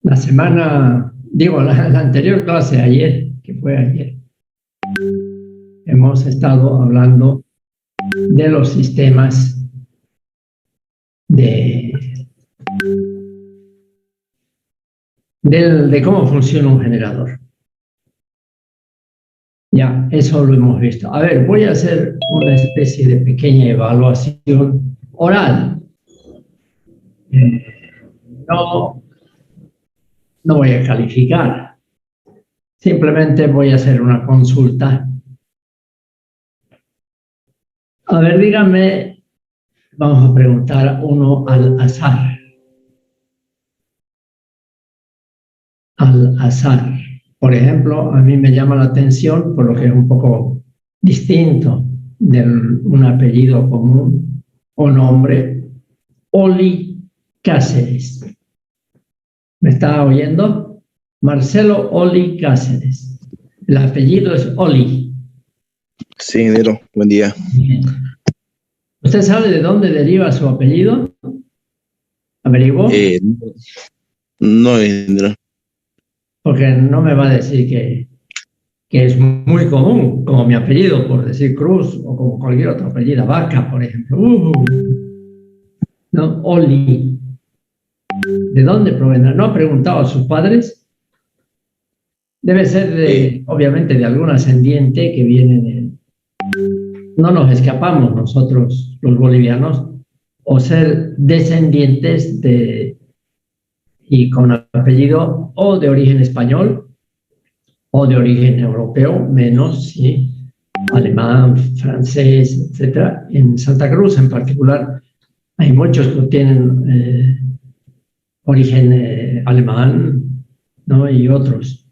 La anterior clase ayer, que fue ayer, hemos estado hablando de los sistemas de cómo funciona un generador. Ya, eso lo hemos visto. A ver, voy a hacer una especie de pequeña evaluación oral. No voy a calificar. Simplemente voy a hacer una consulta. A ver, dígame, vamos a preguntar uno al azar. Al azar. Por ejemplo, a mí me llama la atención, por lo que es un poco distinto de un apellido común o nombre, Oli Cáceres. ¿Me está oyendo? Marcelo Oli Cáceres. El apellido es Oli. Sí, ingeniero, buen día. ¿Usted sabe de dónde deriva su apellido? ¿Averiguó? No, ingeniero. Porque no me va a decir que es muy común, como mi apellido, por decir Cruz, o como cualquier otro apellido, Vaca, por ejemplo. No, Oli. ¿De dónde proviene? ¿No ha preguntado a sus padres? Debe ser, obviamente, de algún ascendiente que viene de... No nos escapamos nosotros, los bolivianos, o ser descendientes de... y con apellido o de origen español o de origen europeo, menos, sí, alemán, francés, etcétera. En Santa Cruz, en particular, hay muchos que tienen origen alemán, ¿no? Y otros.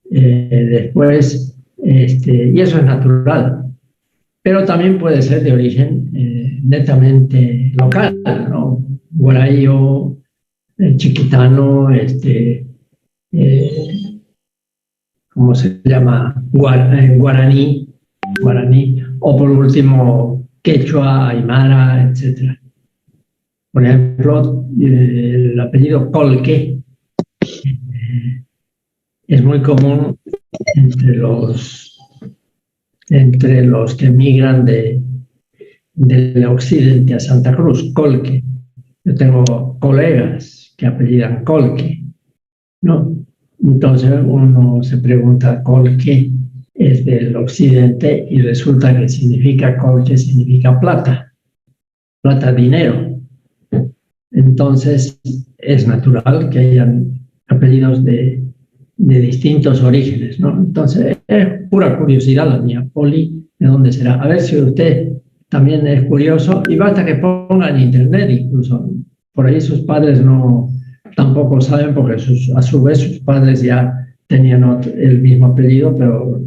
Después, y eso es natural, pero también puede ser de origen netamente local, ¿no? Guarayo, chiquitano, ¿cómo se llama? Guaraní, o por último, quechua, aymara, etc. Por ejemplo, el apellido Colque es muy común entre los que migran del occidente a Santa Cruz, Colque. Yo tengo colegas que apellidan Colque, ¿no? Entonces uno se pregunta, Colque es del occidente y resulta que Colque significa plata, dinero. Entonces es natural que hayan apellidos de distintos orígenes, ¿no? Entonces es pura curiosidad la mía, Poli, ¿de dónde será? A ver si usted también es curioso, y basta que ponga en internet incluso. Por ahí sus padres tampoco saben, porque a su vez sus padres ya tenían el mismo apellido, pero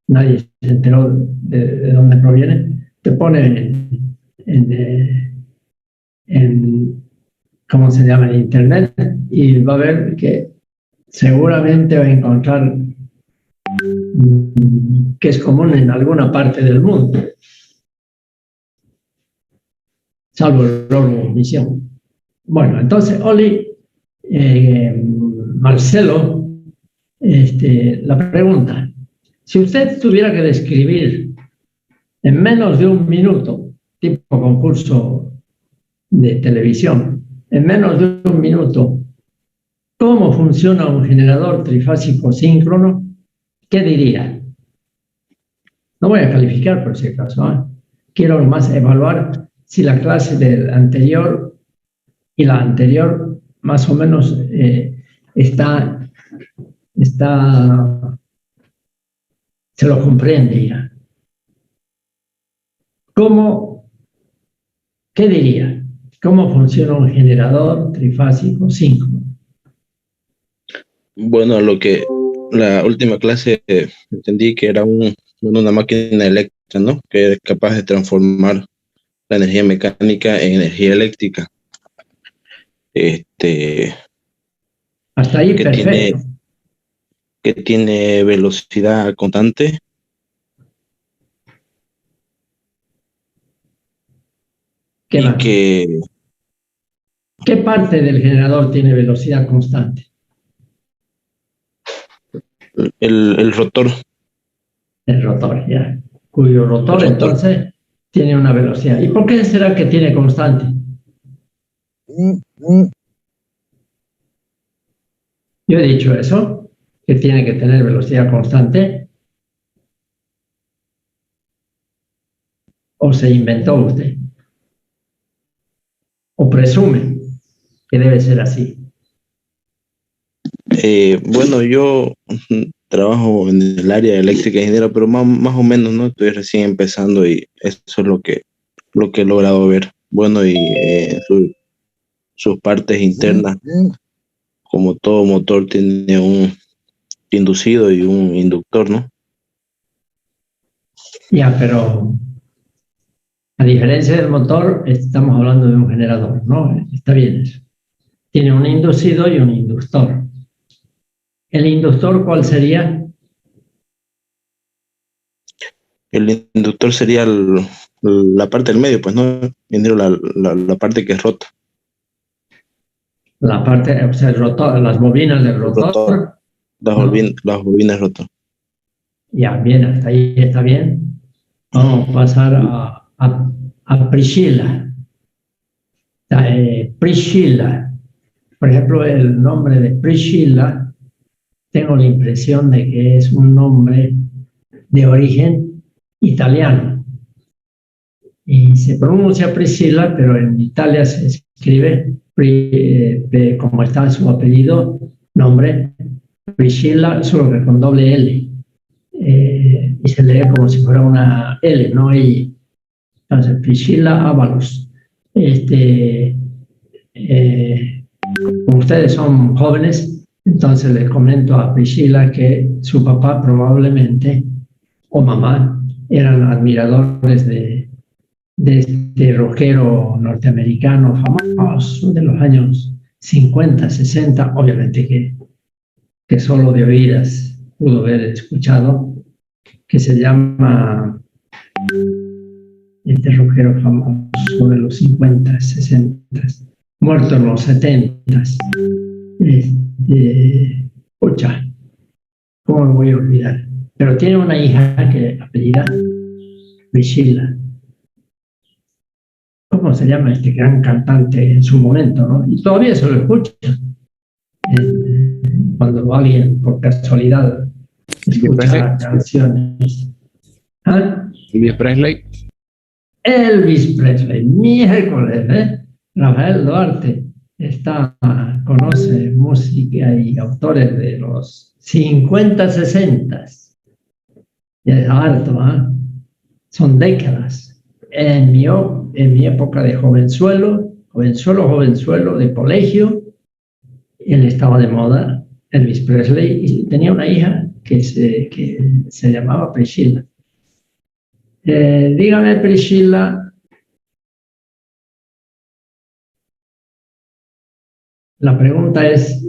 nadie se enteró de dónde proviene. Te pone en ¿cómo se llama? En internet, y va a ver que seguramente va a encontrar que es común en alguna parte del mundo, salvo el oro misión. Bueno, entonces, Oli, Marcelo, la pregunta: si usted tuviera que describir en menos de un minuto, tipo concurso de televisión, en menos de un minuto, cómo funciona un generador trifásico síncrono, ¿qué diría? No voy a calificar por si acaso, ¿eh? Quiero nomás evaluar si la clase del anterior y la anterior más o menos se lo comprende ya. ¿Qué diría? ¿Cómo funciona un generador trifásico síncrono? Bueno, la última clase entendí que era una máquina eléctrica, ¿no? Que es capaz de transformar la energía mecánica en energía eléctrica. Hasta ahí, perfecto. Que tiene velocidad constante. ¿Qué más? ¿Qué parte del generador tiene velocidad constante? el rotor. El rotor, ya. Cuyo rotor, entonces tiene una velocidad. ¿Y por qué será que tiene constante? Yo he dicho eso, que tiene que tener velocidad constante. ¿O se inventó usted? ¿O presume que debe ser así? Bueno, yo trabajo en el área de eléctrica e ingeniero, pero más o menos, ¿no? Estoy recién empezando y eso es lo que he logrado ver. Bueno, y sus partes internas, como todo motor, tiene un inducido y un inductor, ¿no? Ya, pero a diferencia del motor, estamos hablando de un generador, ¿no? Está bien eso. Tiene un inducido y un inductor. ¿El inductor cuál sería? El inductor sería la parte del medio, pues, ¿no? Ingeniero, la parte que es rota. La parte, o sea, el rotor, las bobinas del El rotor. rotor, ¿No? las bobinas rotas. Ya, bien, hasta ahí está bien. Vamos a pasar a Priscilla. Priscilla. Por ejemplo, el nombre de Priscilla, tengo la impresión de que es un nombre de origen italiano. Y se pronuncia Priscilla, pero en Italia se escribe como está su apellido, nombre, Priscilla, solo que con doble L. Y se lee como si fuera una L, no I. Entonces, Priscilla Ábalos. Como ustedes son jóvenes, entonces les comento a Priscilla que su papá probablemente, o mamá, eran admiradores de este rockero norteamericano famoso de los años 50, 60, obviamente que solo de oídas pudo haber escuchado, que se llama este rockero famoso de los 50, 60, muerto en los 70. Pucha, ¿cómo me voy a olvidar? Pero tiene una hija que apellida Priscilla. ¿Cómo se llama este gran cantante en su momento, ¿no? Y todavía se lo escucha. Cuando alguien, por casualidad, escucha canciones. ¿Ah? Elvis Presley. Elvis Presley, miércoles, ¿eh? Rafael Duarte conoce música y autores de los 50, 60. Ya es harto, ¿eh? Son décadas. En mi época de jovenzuelo, de colegio, él estaba de moda, Elvis Presley, y tenía una hija que se llamaba Priscilla. Dígame, Priscilla, la pregunta es,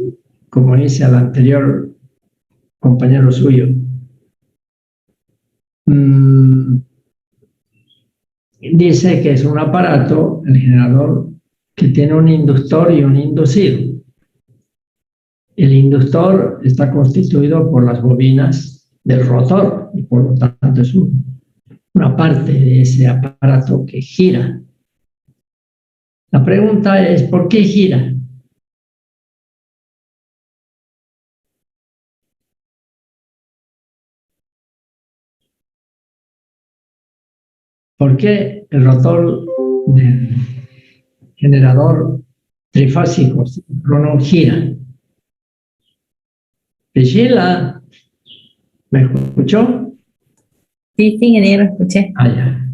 como dice al anterior compañero suyo, dice que es un aparato, el generador, que tiene un inductor y un inducido. El inductor está constituido por las bobinas del rotor y por lo tanto es una parte de ese aparato que gira. La pregunta es, ¿por qué gira? ¿Por qué el rotor del generador trifásico síncrono gira? Priscilla, ¿me escuchó? Sí, ingeniero, escuché. Ah, ya.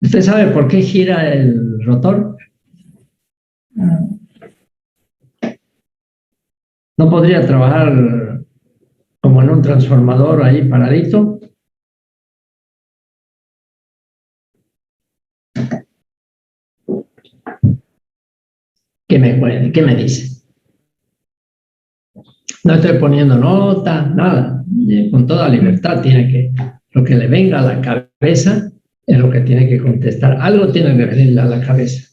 ¿Usted sabe por qué gira el rotor? ¿No podría trabajar como en un transformador ahí paradito? ¿Qué me dice? No estoy poniendo nota, nada. Con toda libertad lo que le venga a la cabeza es lo que tiene que contestar. Algo tiene que venirle a la cabeza.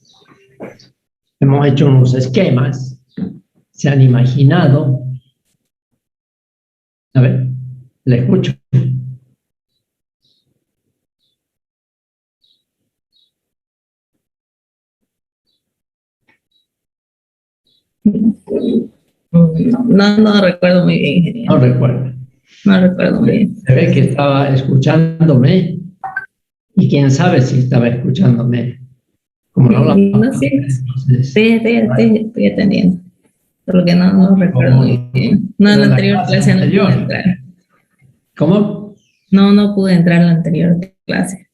Hemos hecho unos esquemas, se han imaginado A ver, le escucho. No recuerdo muy bien, No ingeniero. recuerdo. No recuerdo muy bien. Se ve que estaba escuchándome y quién sabe si estaba escuchándome. Como no hablaba. No sé, Entonces, estoy atendiendo. Porque no recuerdo muy bien. No, en la anterior clase no pude entrar. ¿Cómo? No pude entrar en la anterior clase.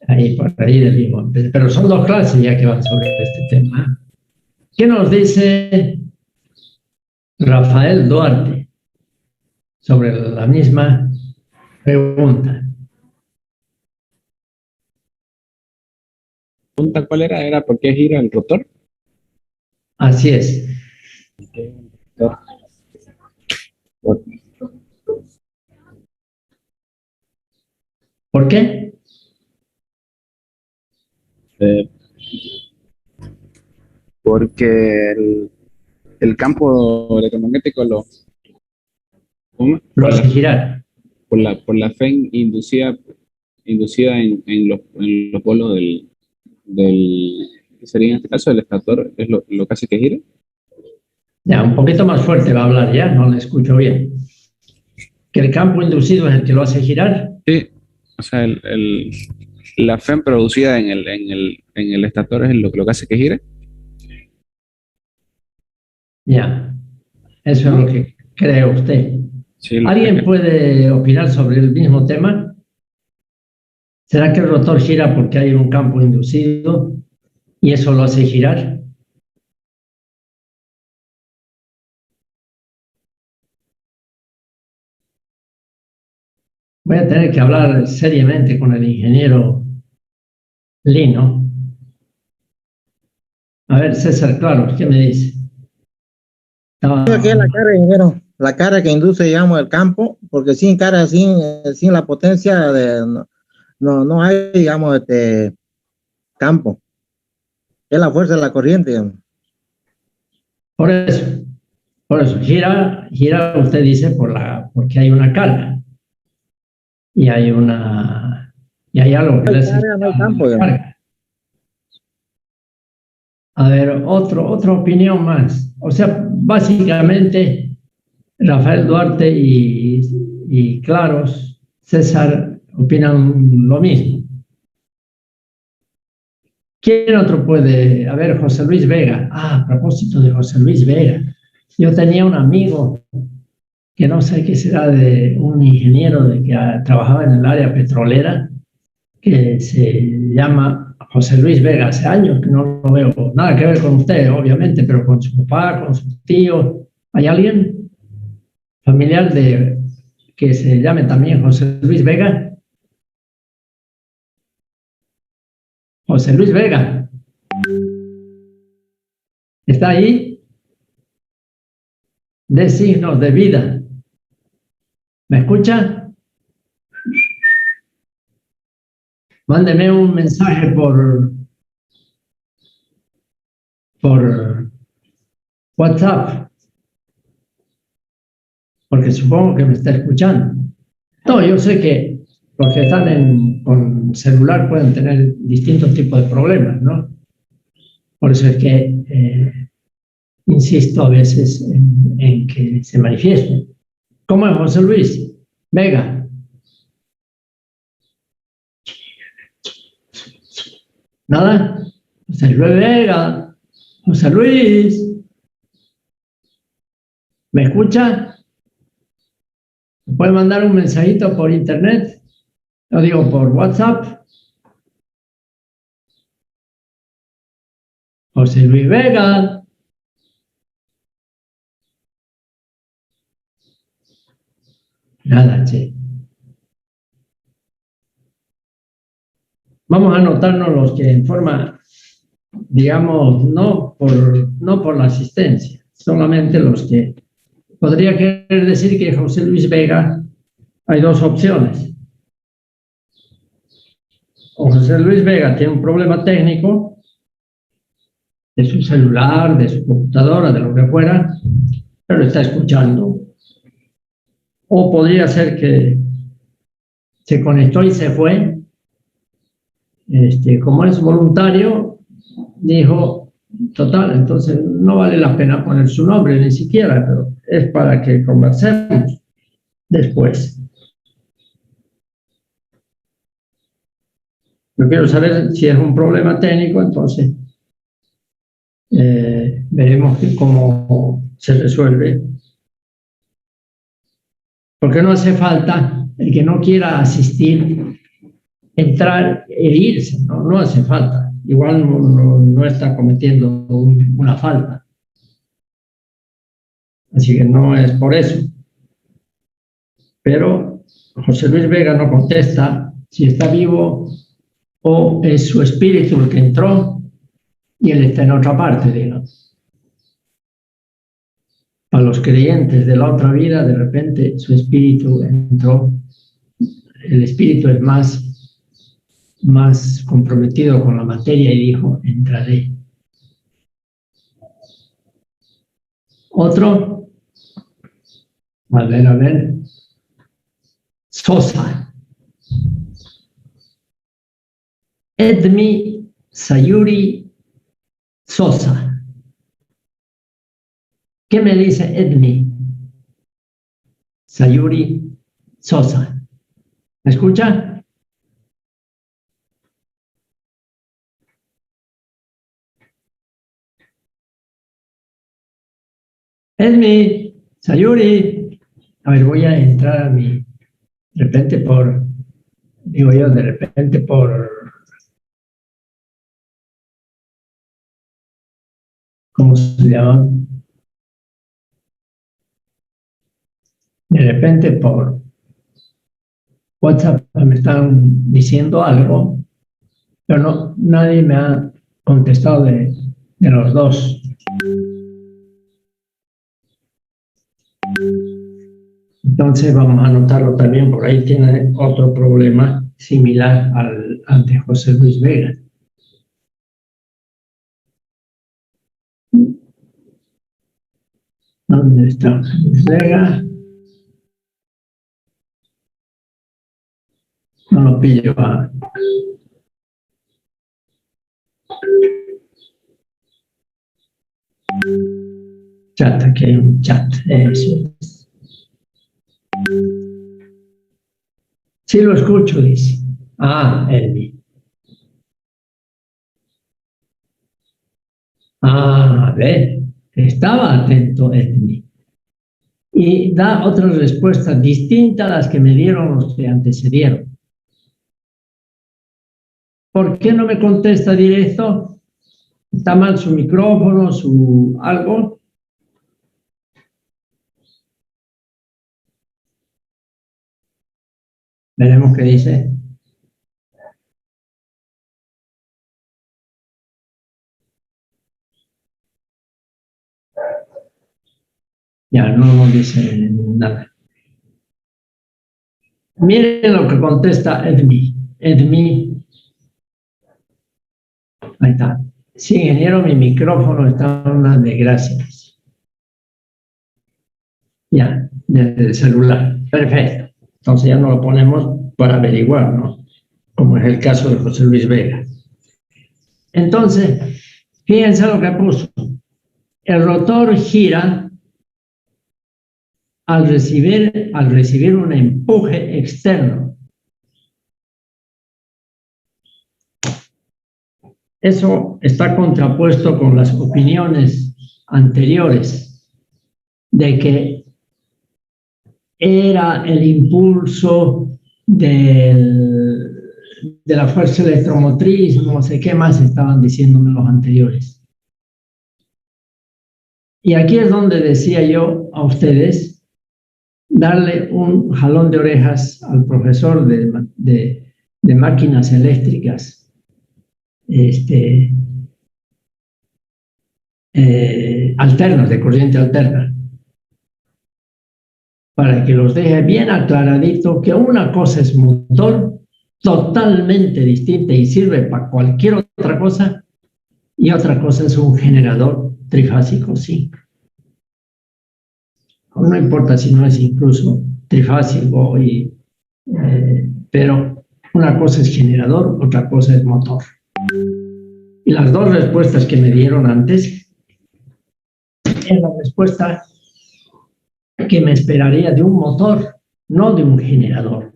Ahí por ahí le digo. Pero son 2 clases ya que van sobre este tema. ¿Qué nos dice Rafael Duarte sobre la misma pregunta? ¿Pregunta cuál era? ¿Era por qué gira el rotor? Así es. Por- ¿Por qué? eh, porque el campo electromagnético ¿cómo? Lo hace girar. Por la fe inducida en los polos ¿qué sería en este caso? El estator es lo que hace que gire. Ya, un poquito más fuerte va a hablar ya, no le escucho bien. ¿Que el campo inducido es el que lo hace girar? Sí, o sea, la FEM producida en el estator es lo que hace que gire. Ya, eso es lo que cree usted. Sí, ¿Alguien puede opinar sobre el mismo tema? ¿Será que el rotor gira porque hay un campo inducido y eso lo hace girar? Voy a tener que hablar seriamente con el ingeniero Lino. A ver, César, claro, ¿qué me dice? Aquí es la carga, ingeniero, la carga que induce, digamos, el campo, porque sin carga, sin la potencia, no hay, digamos, campo. Es la fuerza de la corriente, digamos. Por eso, gira, usted dice, porque hay una carga y hay algo que le hace No hay campo, digamos. carga. A ver, otra opinión más. O sea, básicamente, Rafael Duarte y Claros, César, opinan lo mismo. ¿Quién otro puede? A ver, José Luis Vega. A propósito de José Luis Vega. Yo tenía un amigo que no sé qué será de un ingeniero que trabajaba en el área petrolera, que se llama José Luis Vega. Hace años que no lo veo, nada que ver con usted, obviamente, pero con su papá, con su tío. ¿Hay alguien familiar que se llame también José Luis Vega? José Luis Vega. ¿Está ahí? De signos de vida. ¿Me escucha? Mándeme un mensaje por WhatsApp, porque supongo que me está escuchando. No, yo sé que los que están con celular pueden tener distintos tipos de problemas, ¿no? Por eso es que insisto a veces en que se manifiesten. ¿Cómo es José Luis? Vega. ¿Nada? José Luis Vega. José Luis. ¿Me escucha? ¿Me puede mandar un mensajito por internet? Lo digo por WhatsApp. José Luis Vega. Nada, che. Vamos a anotarnos los que en forma, digamos, no por la asistencia, solamente los que podría querer decir que José Luis Vega hay 2 opciones. O José Luis Vega tiene un problema técnico de su celular, de su computadora, de lo que fuera, pero está escuchando. O podría ser que se conectó y se fue. Como es voluntario, dijo, total, entonces no vale la pena poner su nombre ni siquiera, pero es para que conversemos después. Yo quiero saber si es un problema técnico, entonces veremos cómo se resuelve. Porque no hace falta, el que no quiera asistir, entrar e irse, no hace falta. Igual no está cometiendo una falta. Así que no es por eso. Pero José Luis Vega no contesta si está vivo o es su espíritu el que entró y él está en otra parte, digamos. Para los creyentes de la otra vida, de repente su espíritu entró. El espíritu es más comprometido con la materia y dijo, entraré. Otro, a ver, Sosa. Edmi Sayuri Sosa. ¿Qué me dice Edmi Sayuri Sosa? ¿Me escucha? Edmi Sayuri. A ver, voy a entrar a mi, de repente ¿cómo se llama? De repente por WhatsApp me están diciendo algo, pero nadie me ha contestado de los dos. Entonces vamos a anotarlo también, por ahí tiene otro problema similar al de José Luis Vega. ¿Dónde está José Luis Vega? No lo pillo. Chat, aquí hay un chat. Eso es. Sí lo escucho, dice. Elvi. A ver, estaba atento Elvi. Y da otra respuesta distinta a las que me dieron los que antecedieron. ¿Por qué no me contesta directo? ¿Está mal su micrófono, su algo? Veremos qué dice. Ya, no dice nada. Miren lo que contesta Edmi. Ahí está. Sí, ingeniero, mi micrófono está en una desgracia. Ya, desde el celular. Perfecto. Entonces ya no lo ponemos para averiguar, ¿no? Como es el caso de José Luis Vega. Entonces, fíjense lo que puso. El rotor gira al recibir un empuje externo. Eso está contrapuesto con las opiniones anteriores de que era el impulso de la fuerza electromotriz, no sé qué más estaban diciéndome los anteriores. Y aquí es donde decía yo a ustedes darle un jalón de orejas al profesor de máquinas eléctricas, alternas, de corriente alterna, para que los deje bien aclaradito que una cosa es motor totalmente distinta y sirve para cualquier otra cosa, y otra cosa es un generador trifásico, sí. no importa si no es incluso trifásico, pero una cosa es generador, otra cosa es motor. Y las dos respuestas que me dieron antes es la respuesta que me esperaría de un motor, no de un generador.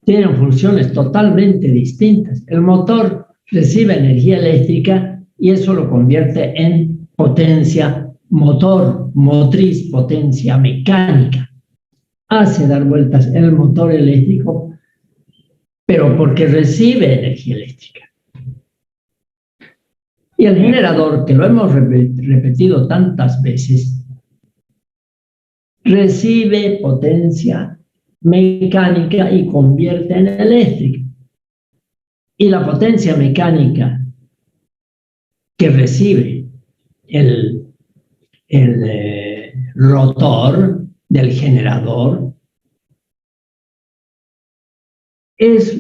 Tienen funciones totalmente distintas. El motor recibe energía eléctrica y eso lo convierte en potencia motor, motriz, potencia mecánica. Hace dar vueltas el motor eléctrico, pero porque recibe energía eléctrica. Y el generador, que lo hemos repetido tantas veces, recibe potencia mecánica y convierte en eléctrica. Y la potencia mecánica que recibe el rotor del generador es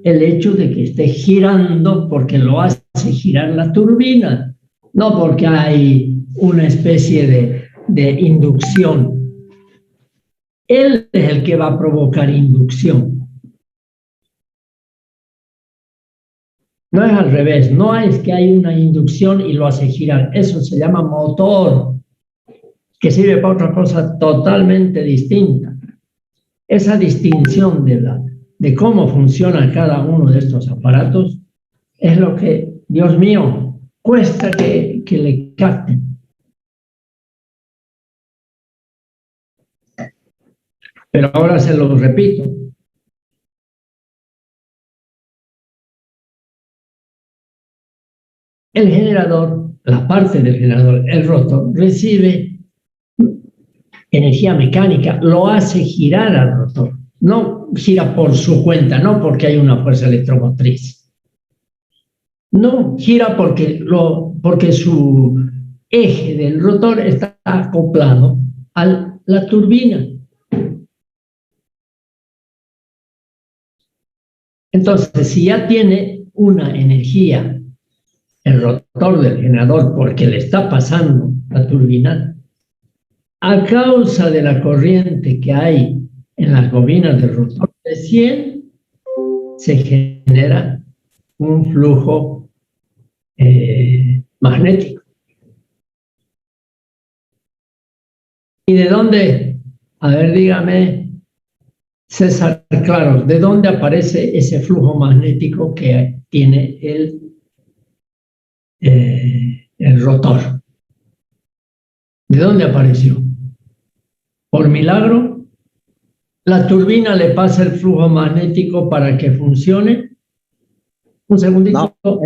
el hecho de que esté girando porque lo hace girar la turbina, no porque hay una especie de inducción. Él es el que va a provocar inducción. No es al revés, no es que hay una inducción y lo hace girar. Eso se llama motor, que sirve para otra cosa totalmente distinta. Esa distinción de cómo funciona cada uno de estos aparatos es lo que, Dios mío, cuesta que le capten. Pero ahora se lo repito. El generador, la parte del generador, el rotor, recibe energía mecánica, lo hace girar al rotor. No gira por su cuenta, no porque hay una fuerza electromotriz. No, gira porque su eje del rotor está acoplado a la turbina. Entonces, si ya tiene una energía el rotor del generador porque le está pasando la turbina, a causa de la corriente que hay en las bobinas del rotor de 100, se genera un flujo magnético. ¿Y de dónde? A ver, dígame, César, claro, ¿de dónde aparece ese flujo magnético que tiene el rotor? ¿De dónde apareció? ¿Por milagro? ¿La turbina le pasa el flujo magnético para que funcione? Un segundito. No,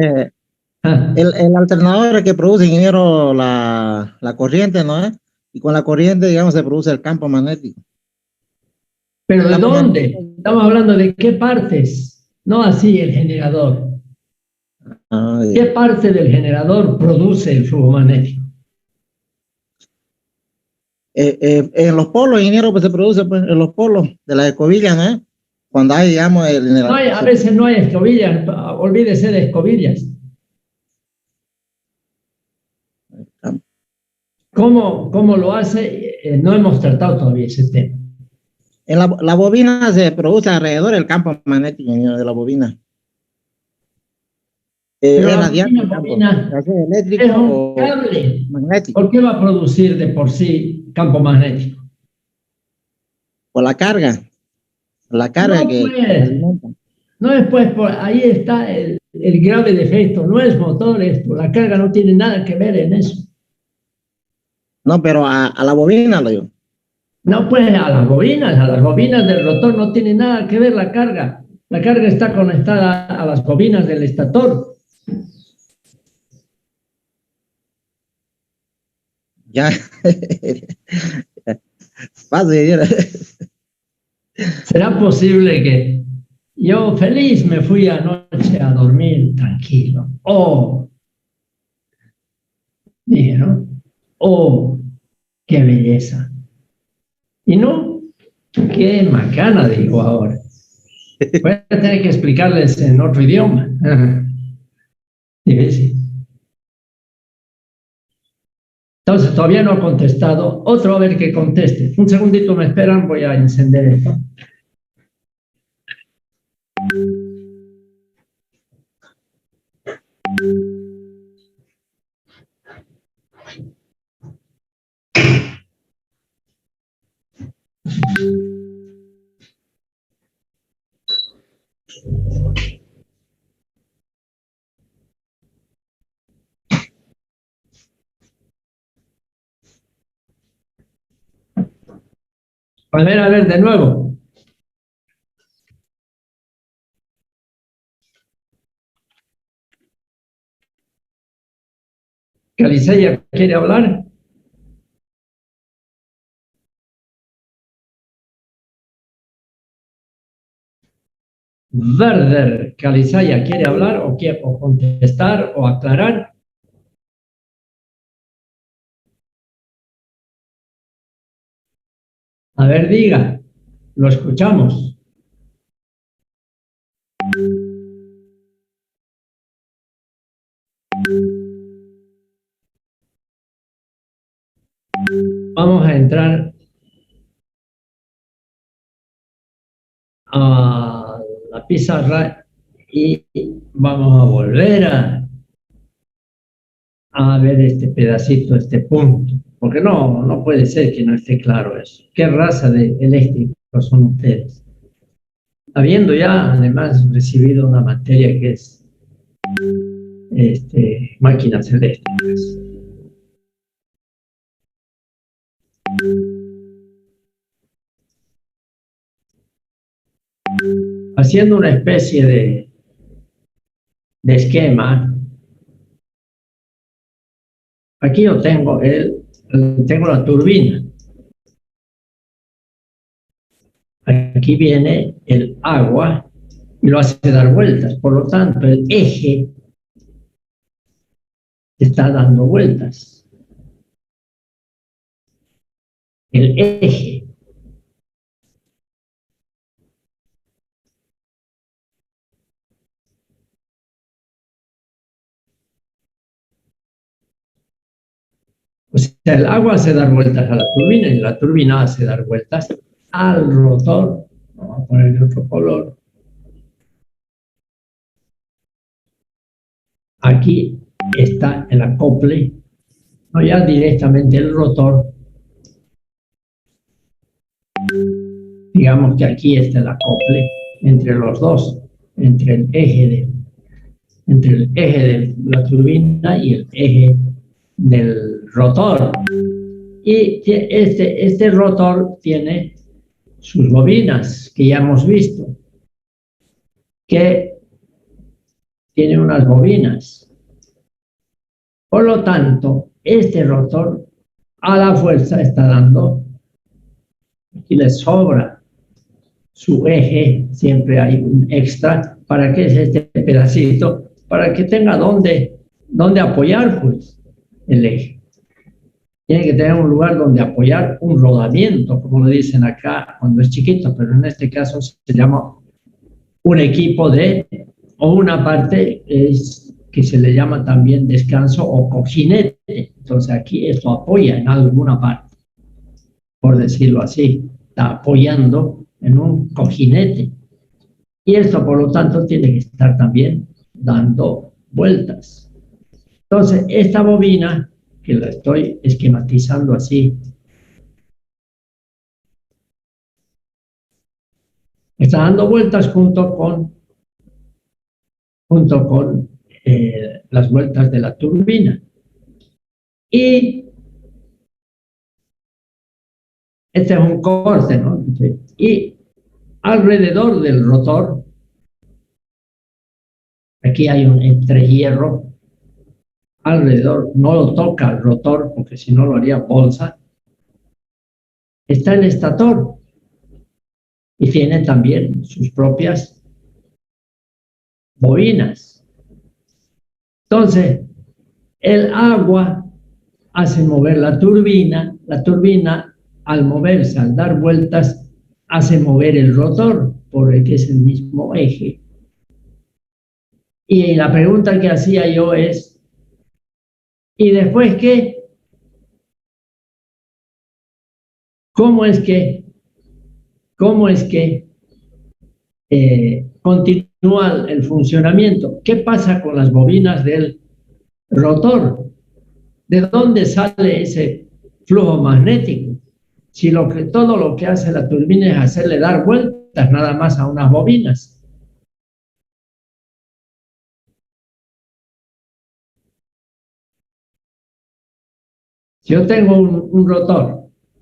el alternador que produce, ingeniero, la corriente, ¿no es? Y con la corriente, digamos, se produce el campo magnético. ¿Pero de dónde? Estamos hablando de qué partes, no así el generador. ¿Qué parte del generador produce el flujo magnético? En los polos, ingeniero, pues se produce pues, en los polos de las escobillas, ¿no? Cuando hay, digamos, No hay, a veces no hay escobillas, olvídese de escobillas. ¿Cómo lo hace? No hemos tratado todavía ese tema. En la bobina se produce alrededor del campo magnético, ingeniero, de la bobina. Pero es la bobina eléctrico es un cable magnético. ¿Por qué va a producir de por sí campo magnético? Por la carga. La carga no, que alimenta. No es pues, ahí está el grave defecto. No es motor esto. La carga no tiene nada que ver en eso. No, pero a la bobina lo digo. No, pues a las bobinas del rotor no tiene nada que ver la carga. La carga está conectada a las bobinas del estator. Ya. Pase. ¿Será posible que yo feliz me fui anoche a dormir tranquilo? Oh, dije, ¿no? Oh, qué belleza. Y no, qué macana, digo ahora. Voy a tener que explicarles en otro idioma. Difícil. Entonces, todavía no ha contestado. Otro a ver que conteste. Un segundito me esperan, voy a encender esto. A ver, de nuevo. ¿Caliceya quiere hablar? Werder, ¿Calizaya quiere hablar o quiere contestar o aclarar? A ver, diga, lo escuchamos. Vamos a entrar a la pizarra y vamos a volver a ver este pedacito, este punto, porque no puede ser que no esté claro eso. ¿Qué raza de eléctricos son ustedes? Habiendo ya además recibido una materia que es máquinas eléctricas. Haciendo una especie de esquema, aquí yo tengo la turbina. Aquí viene el agua y lo hace dar vueltas. Por lo tanto, el eje está dando vueltas. El eje. O sea, el agua hace dar vueltas a la turbina y la turbina hace dar vueltas al rotor. Vamos a ponerle otro color. Aquí está el acople, no ya directamente el rotor. Digamos que aquí está el acople entre los dos, entre el eje de la turbina y el eje del rotor. Y este rotor tiene sus bobinas, que ya hemos visto, que tiene unas bobinas. Por lo tanto, este rotor a la fuerza está dando, aquí le sobra su eje, siempre hay un extra. ¿Para qué es este pedacito? Para que tenga dónde apoyar, pues, el eje. Tiene que tener un lugar donde apoyar un rodamiento, como lo dicen acá cuando es chiquito, pero en este caso se llama un equipo o una parte que se le llama también descanso o cojinete. Entonces aquí esto apoya en alguna parte, por decirlo así, está apoyando en un cojinete. Y esto, por lo tanto, tiene que estar también dando vueltas. Entonces, esta bobina, que la estoy esquematizando así, está dando vueltas junto con las vueltas de la turbina. Y este es un corte, ¿no? Y alrededor del rotor, aquí hay un entrehierro, alrededor, no lo toca el rotor, porque si no lo haría bolsa, está el estator, y tiene también sus propias bobinas. Entonces, el agua hace mover la turbina al moverse, al dar vueltas, hace mover el rotor, porque es el mismo eje. Y la pregunta que hacía yo es, ¿y después qué? ¿cómo es que continúa el funcionamiento? ¿Qué pasa con las bobinas del rotor? ¿De dónde sale ese flujo magnético? Si todo lo que hace la turbina es hacerle dar vueltas nada más a unas bobinas. Si yo tengo un rotor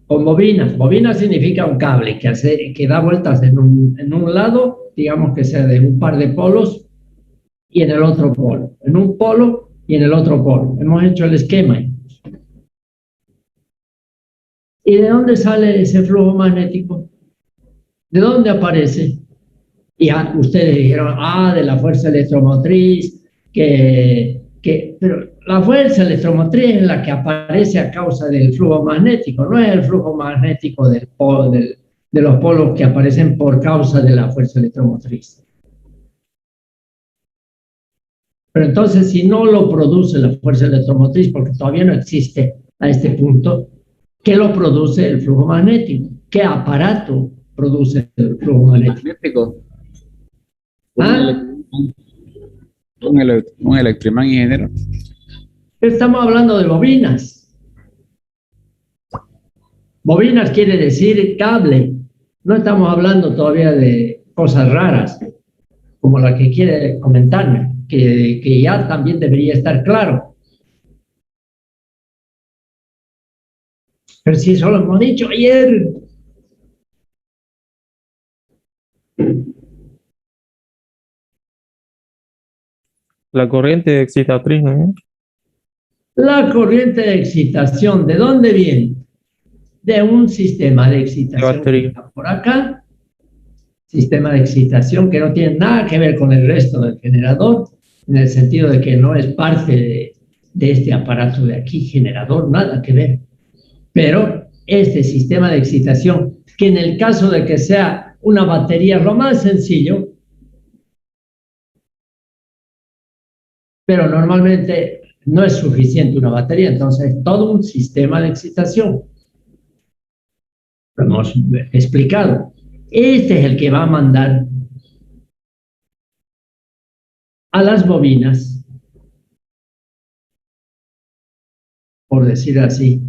con bobinas, bobina significa un cable que da vueltas en un lado, digamos que sea de un par de polos, y en el otro polo, en un polo y en el otro polo. Hemos hecho el esquema. ¿Y de dónde sale ese flujo magnético? ¿De dónde aparece? Y ustedes dijeron, de la fuerza electromotriz, pero la fuerza electromotriz es la que aparece a causa del flujo magnético, no es el flujo magnético de los polos que aparecen por causa de la fuerza electromotriz. Pero entonces, si no lo produce la fuerza electromotriz, porque todavía no existe a este punto, ¿qué lo produce el flujo magnético? ¿Qué aparato produce el flujo magnético? Un electroimán, ingeniero. Estamos hablando de bobinas. Bobinas quiere decir cable. No estamos hablando todavía de cosas raras, como la que quiere comentarme, que ya también debería estar claro. Pero si eso lo hemos dicho ayer. La corriente excitatriz, ¿no? La corriente de excitación, ¿de dónde viene? De un sistema de excitación que está por acá, sistema de excitación que no tiene nada que ver con el resto del generador, en el sentido de que no es parte de este aparato de aquí, generador, nada que ver. Pero este sistema de excitación, que en el caso de que sea una batería, es lo más sencillo, pero normalmente no es suficiente una batería, entonces es todo un sistema de excitación. Lo hemos explicado. Este es el que va a mandar a las bobinas, por decir así,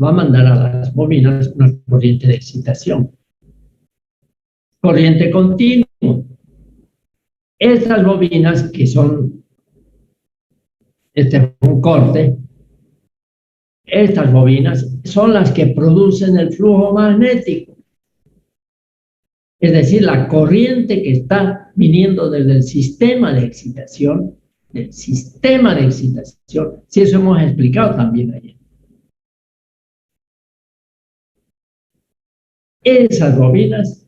va a mandar a las bobinas una corriente de excitación. Corriente continua. Estas bobinas que son, este es un corte, estas bobinas son las que producen el flujo magnético. Es decir, la corriente que está viniendo desde el sistema de excitación, si eso hemos explicado también ayer. Esas bobinas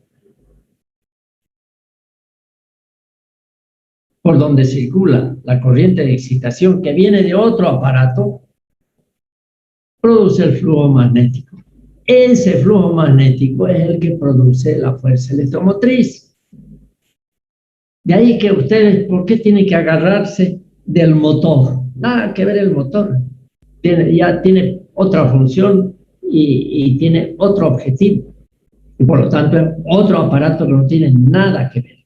por donde circula la corriente de excitación que viene de otro aparato, produce el flujo magnético. Ese flujo magnético es el que produce la fuerza electromotriz. De ahí que ustedes, ¿por qué tienen que agarrarse del motor? Nada que ver el motor. Ya tiene otra función y tiene otro objetivo. Y por lo tanto, otro aparato que no tiene nada que ver.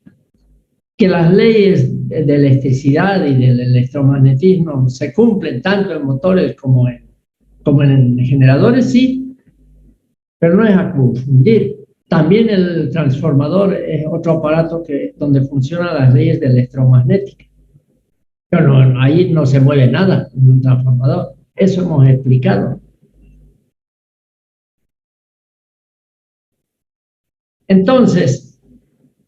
Que las leyes de electricidad y del electromagnetismo se cumplen tanto en motores como en generadores, sí, pero no es a confundir. También el transformador es otro aparato donde funcionan las leyes de electromagnética. Pero no, ahí no se mueve nada en un transformador. Eso hemos explicado. Entonces,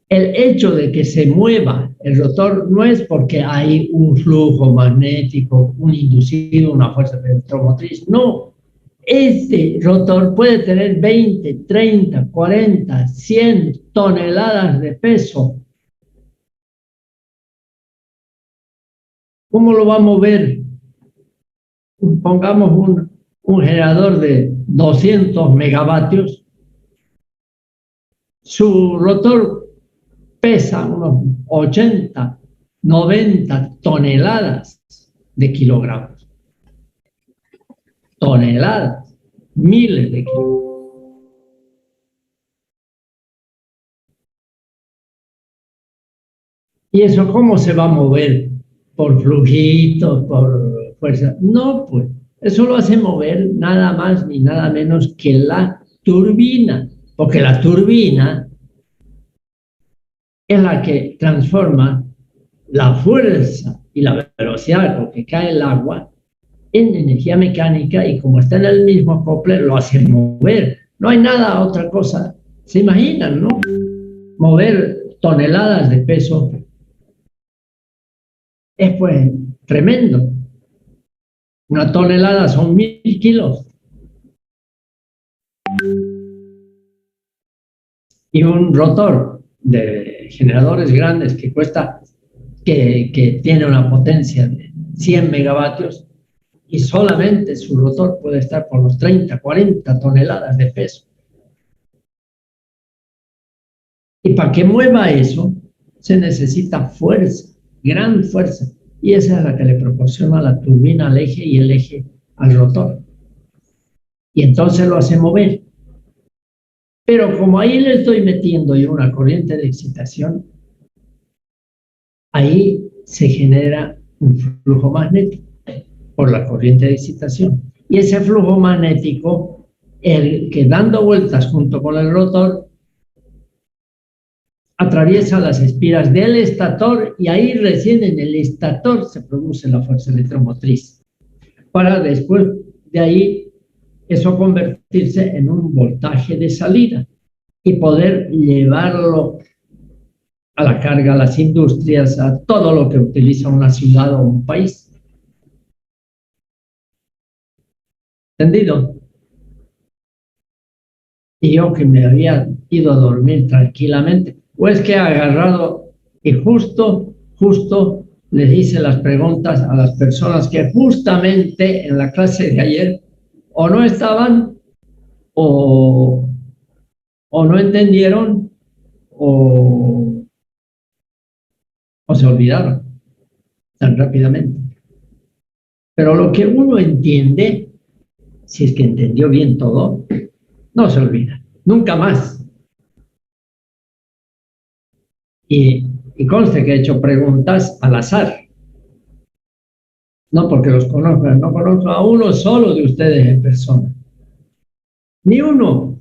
el hecho de que se mueva el rotor no es porque hay un flujo magnético, un inducido, una fuerza electromotriz. No. Este rotor puede tener 20, 30, 40, 100 toneladas de peso. ¿Cómo lo va a mover? Pongamos un generador de 200 megavatios. Su rotor pesa unos 80, 90 toneladas de kilogramos. Toneladas, miles de kilogramos. ¿Y eso cómo se va a mover? ¿Por flujitos, por fuerza? No, pues eso lo hace mover nada más ni nada menos que la turbina, porque la turbina es la que transforma la fuerza y la velocidad con que cae el agua en energía mecánica, y como está en el mismo acople, lo hace mover. No hay nada, otra cosa. ¿Se imaginan, no? Mover toneladas de peso es pues tremendo. Una tonelada son 1000 kilos. Y un rotor de generadores grandes que cuesta, que tiene una potencia de 100 megavatios, y solamente su rotor puede estar por los 30, 40 toneladas de peso. Y para que mueva eso, se necesita fuerza, gran fuerza. Y esa es la que le proporciona la turbina al eje y el eje al rotor. Y entonces lo hace mover. Pero como ahí le estoy metiendo yo una corriente de excitación, ahí se genera un flujo magnético por la corriente de excitación. Y ese flujo magnético, el que dando vueltas junto con el rotor, atraviesa las espiras del estator, y ahí recién en el estator se produce la fuerza electromotriz, para después de ahí eso convertirse en un voltaje de salida y poder llevarlo a la carga, a las industrias, a todo lo que utiliza una ciudad o un país. ¿Entendido? Y yo, que me había ido a dormir tranquilamente, o es que he agarrado y justo les hice las preguntas a las personas que justamente en la clase de ayer o no estaban, o no entendieron, o se olvidaron tan rápidamente. Pero lo que uno entiende, si es que entendió bien todo, no se olvida, nunca más. Y conste que he hecho preguntas al azar. No porque los conozco, no conozco a uno solo de ustedes en persona. Ni uno.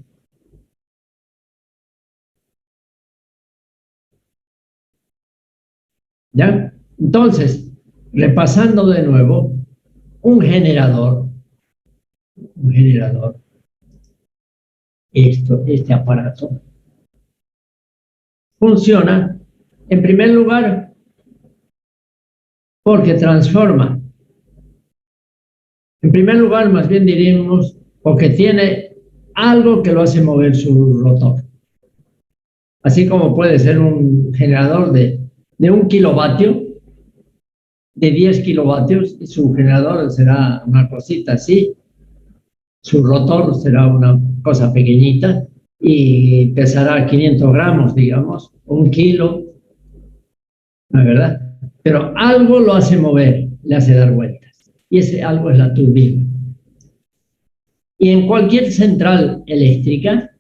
¿Ya? Entonces, repasando de nuevo, un generador, este aparato, funciona, en primer lugar, porque transforma. En primer lugar, más bien diríamos, porque tiene algo que lo hace mover su rotor. Así como puede ser un generador de 1 kilovatio, de 10 kilovatios, y su generador será una cosita así, su rotor será una cosa pequeñita y pesará 500 gramos, digamos, 1 kilo, ¿no es verdad? Pero algo lo hace mover, le hace dar vueltas, y ese algo es la turbina. Y en cualquier central eléctrica,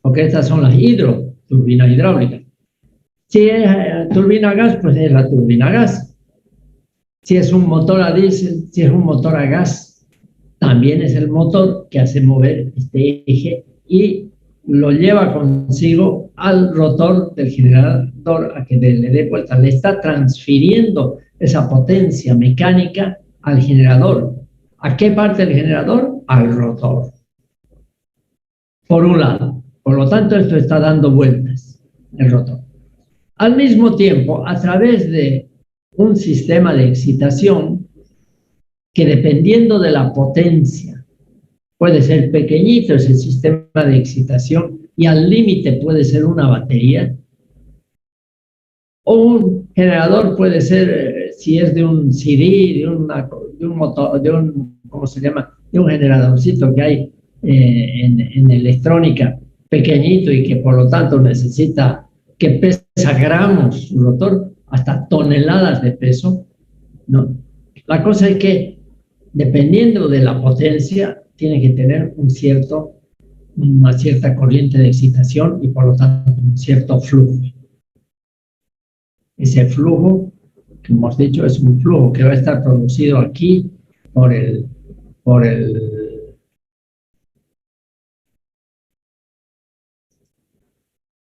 porque estas son las turbinas hidráulicas, si es turbina a gas, pues es la turbina a gas. Si es un motor a diésel, si es un motor a gas, también es el motor que hace mover este eje y lo lleva consigo al rotor del generador a que le dé vuelta. Le está transfiriendo esa potencia mecánica al generador. ¿A qué parte del generador? Al rotor. Por un lado. Por lo tanto, esto está dando vueltas, el rotor. Al mismo tiempo, a través de un sistema de excitación que, dependiendo de la potencia, puede ser pequeñito ese sistema de excitación y al límite puede ser una batería, o un generador puede ser, si es de un CD, de un motor, ¿cómo se llama? De un generadorcito que hay en electrónica, pequeñito, y que por lo tanto necesita, que pesa gramos, su rotor, hasta toneladas de peso, ¿no? La cosa es que, dependiendo de la potencia, tiene que tener una cierta corriente de excitación y por lo tanto un cierto flujo. Ese flujo, que hemos dicho, es un flujo que va a estar producido aquí por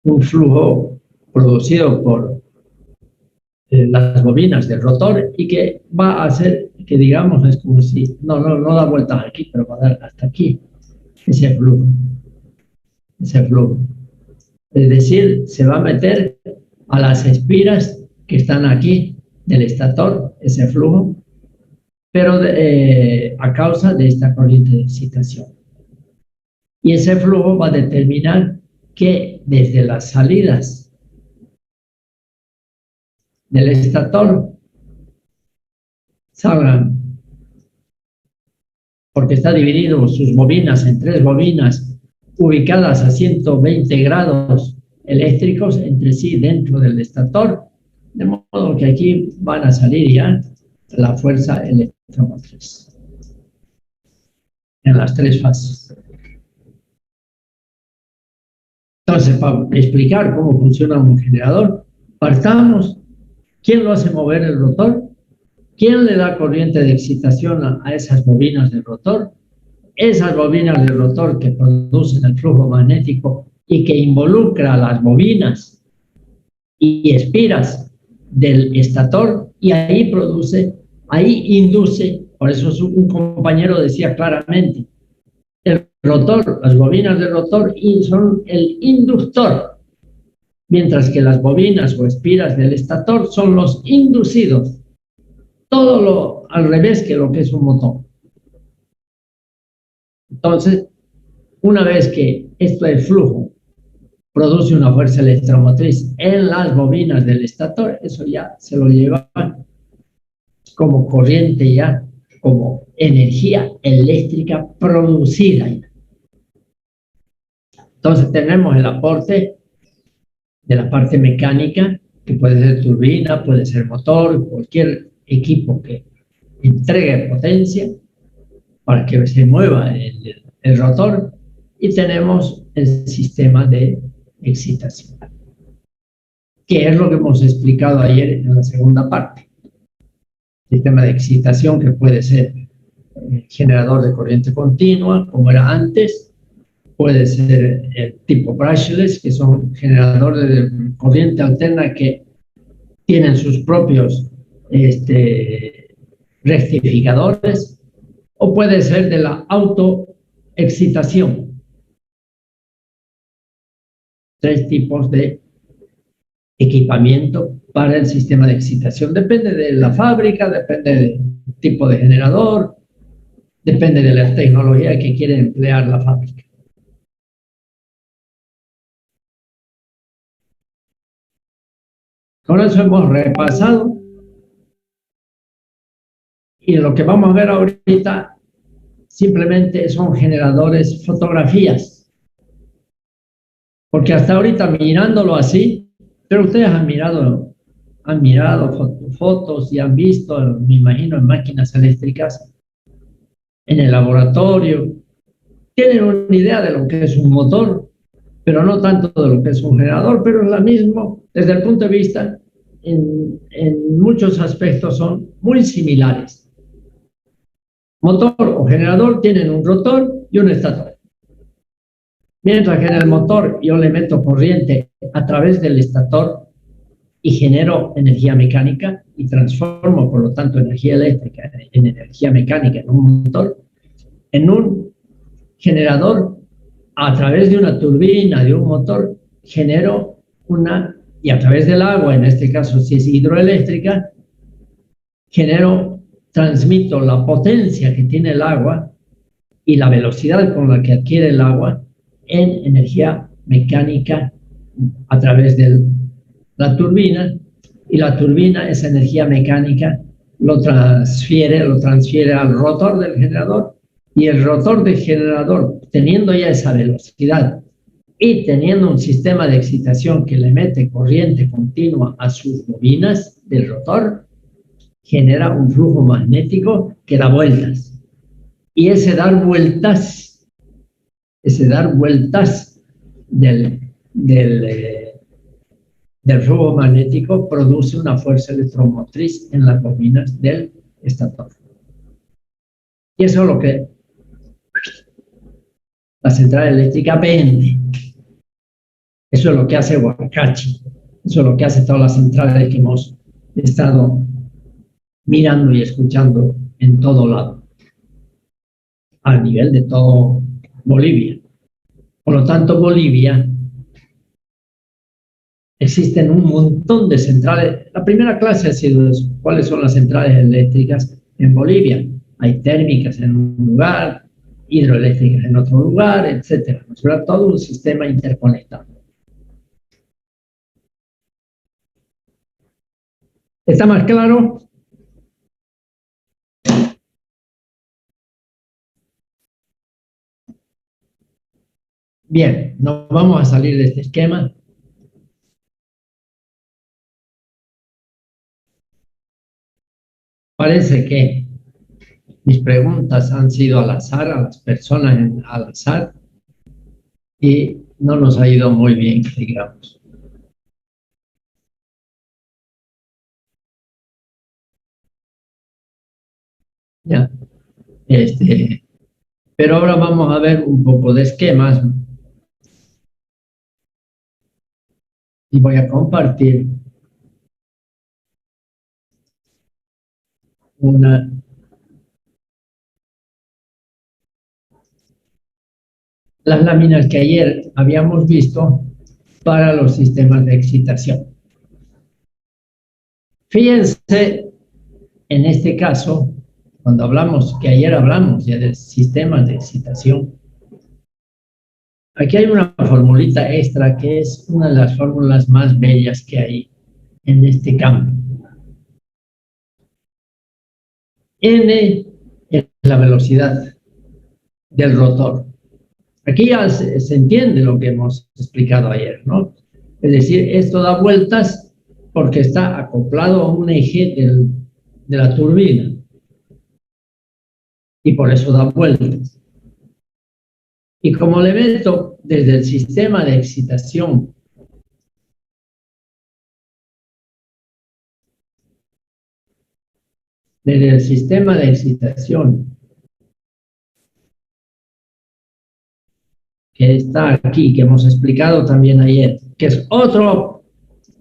un flujo producido por las bobinas del rotor y que va a hacer que, digamos, es como si no da vueltas aquí, pero va a dar hasta aquí ese flujo. Es decir, se va a meter a las espiras que están aquí del estator, ese flujo, pero a causa de esta corriente de excitación. Y ese flujo va a determinar que desde las salidas del estator salgan, porque está dividido sus bobinas en 3 bobinas ubicadas a 120 grados eléctricos entre sí dentro del estator, de modo que aquí van a salir ya la fuerza electromotriz en las 3 fases. Entonces, para explicar cómo funciona un generador, partamos. ¿Quién lo hace mover el rotor? ¿Quién le da corriente de excitación a esas bobinas del rotor? Esas bobinas del rotor que producen el flujo magnético y que involucra a las bobinas y espiras del estator, y ahí induce, por eso un compañero decía claramente, el rotor, las bobinas del rotor son el inductor, mientras que las bobinas o espiras del estator son los inducidos. Todo lo al revés que lo que es un motor. Entonces, una vez que esto del flujo produce una fuerza electromotriz en las bobinas del estator, eso ya se lo lleva como corriente, ya como energía eléctrica producida. Entonces tenemos el aporte de la parte mecánica, que puede ser turbina, puede ser motor, cualquier equipo que entregue potencia para que se mueva el rotor, y tenemos el sistema de excitación, que es lo que hemos explicado ayer en la segunda parte. Sistema de excitación que puede ser generador de corriente continua, como era antes, puede ser el tipo brushless, que son generadores de corriente alterna que tienen sus propios rectificadores, o puede ser de la autoexcitación. 3 tipos de equipamiento para el sistema de excitación. Depende de la fábrica, depende del tipo de generador, depende de la tecnología que quiere emplear la fábrica. Con eso hemos repasado, y lo que vamos a ver ahorita simplemente son generadores, fotografías. Porque hasta ahorita mirándolo así, pero ustedes han mirado fotos y han visto, me imagino, en máquinas eléctricas, en el laboratorio, tienen una idea de lo que es un motor, pero no tanto de lo que es un generador, pero es la misma, desde el punto de vista, en muchos aspectos son muy similares. Motor o generador tienen un rotor y un estator. Mientras que en el motor yo le meto corriente a través del estator y genero energía mecánica y transformo, por lo tanto, energía eléctrica en energía mecánica en un motor. En un generador, a través de una turbina, de un motor, genero y a través del agua, en este caso si es hidroeléctrica, transmito la potencia que tiene el agua y la velocidad con la que adquiere el agua en energía mecánica a través de la turbina, y la turbina, esa energía mecánica, lo transfiere al rotor del generador, y el rotor del generador, teniendo ya esa velocidad y teniendo un sistema de excitación que le mete corriente continua a sus bobinas del rotor, genera un flujo magnético que da vueltas. Y ese dar vueltas del flujo magnético produce una fuerza electromotriz en las bobinas del estator. Y eso es lo que la central eléctrica vende. Eso es lo que hace Huacachi. Eso es lo que hace todas las centrales que hemos estado mirando y escuchando en todo lado, a nivel de todo Bolivia. Por lo tanto, Bolivia, existen un montón de centrales. La primera clase ha sido eso. ¿Cuáles son las centrales eléctricas en Bolivia? Hay térmicas en un lugar, hidroeléctricas en otro lugar, etcétera. ¿No? Todo un sistema interconectado. ¿Está más claro? Bien, no vamos a salir de este esquema. Parece que mis preguntas han sido al azar, a las personas al azar, y no nos ha ido muy bien, digamos. Ya. Pero ahora vamos a ver un poco de esquemas. Y voy a compartir las láminas que ayer habíamos visto para los sistemas de excitación. Fíjense, en este caso, cuando hablamos, que ayer hablamos ya de sistemas de excitación, aquí hay una formulita extra que es una de las fórmulas más bellas que hay en este campo. N es la velocidad del rotor. Aquí ya se entiende lo que hemos explicado ayer, ¿no? Es decir, esto da vueltas porque está acoplado a un eje de la turbina. Y por eso da vueltas. Y como le meto desde el sistema de excitación que está aquí, que hemos explicado también ayer, que es otro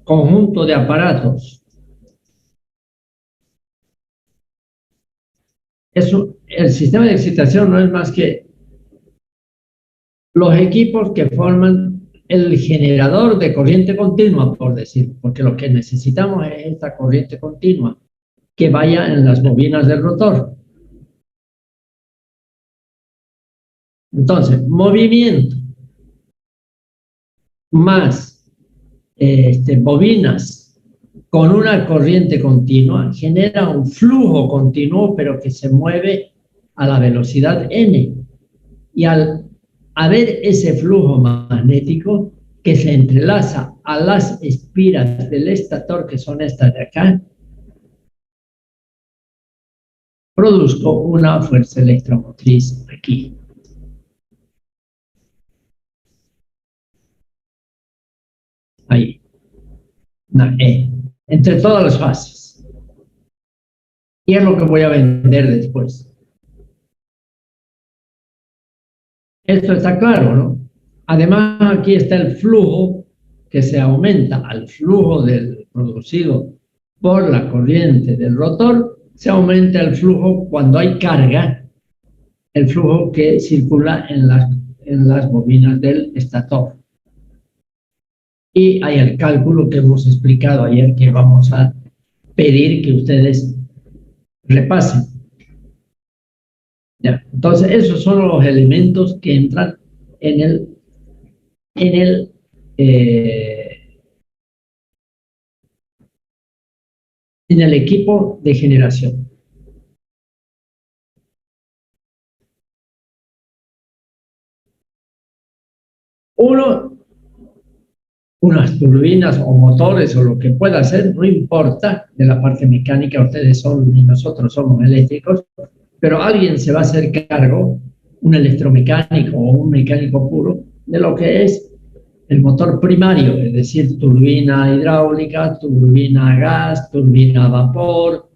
conjunto de aparatos. El sistema de excitación no es más que los equipos que forman el generador de corriente continua, por decir, porque lo que necesitamos es esta corriente continua que vaya en las bobinas del rotor. Entonces, movimiento más bobinas con una corriente continua genera un flujo continuo, pero que se mueve a la velocidad n. Y al haber ese flujo magnético que se entrelaza a las espiras del estator, que son estas de acá, produzco una fuerza electromotriz aquí. Ahí. Una E. Entre todas las fases. Y es lo que voy a vender después. Esto está claro, ¿no? Además, aquí está el flujo que se aumenta al flujo producido por la corriente del rotor. Se aumenta el flujo cuando hay carga, el flujo que circula en las bobinas del estator. Y hay el cálculo que hemos explicado ayer que vamos a pedir que ustedes repasen. Ya, entonces, esos son los elementos que entran en el equipo de generación. Unas turbinas o motores o lo que pueda ser, no importa de la parte mecánica, ustedes son y nosotros somos eléctricos, pero alguien se va a hacer cargo, un electromecánico o un mecánico puro, de lo que es el motor primario, es decir, turbina hidráulica, turbina a gas, turbina a vapor,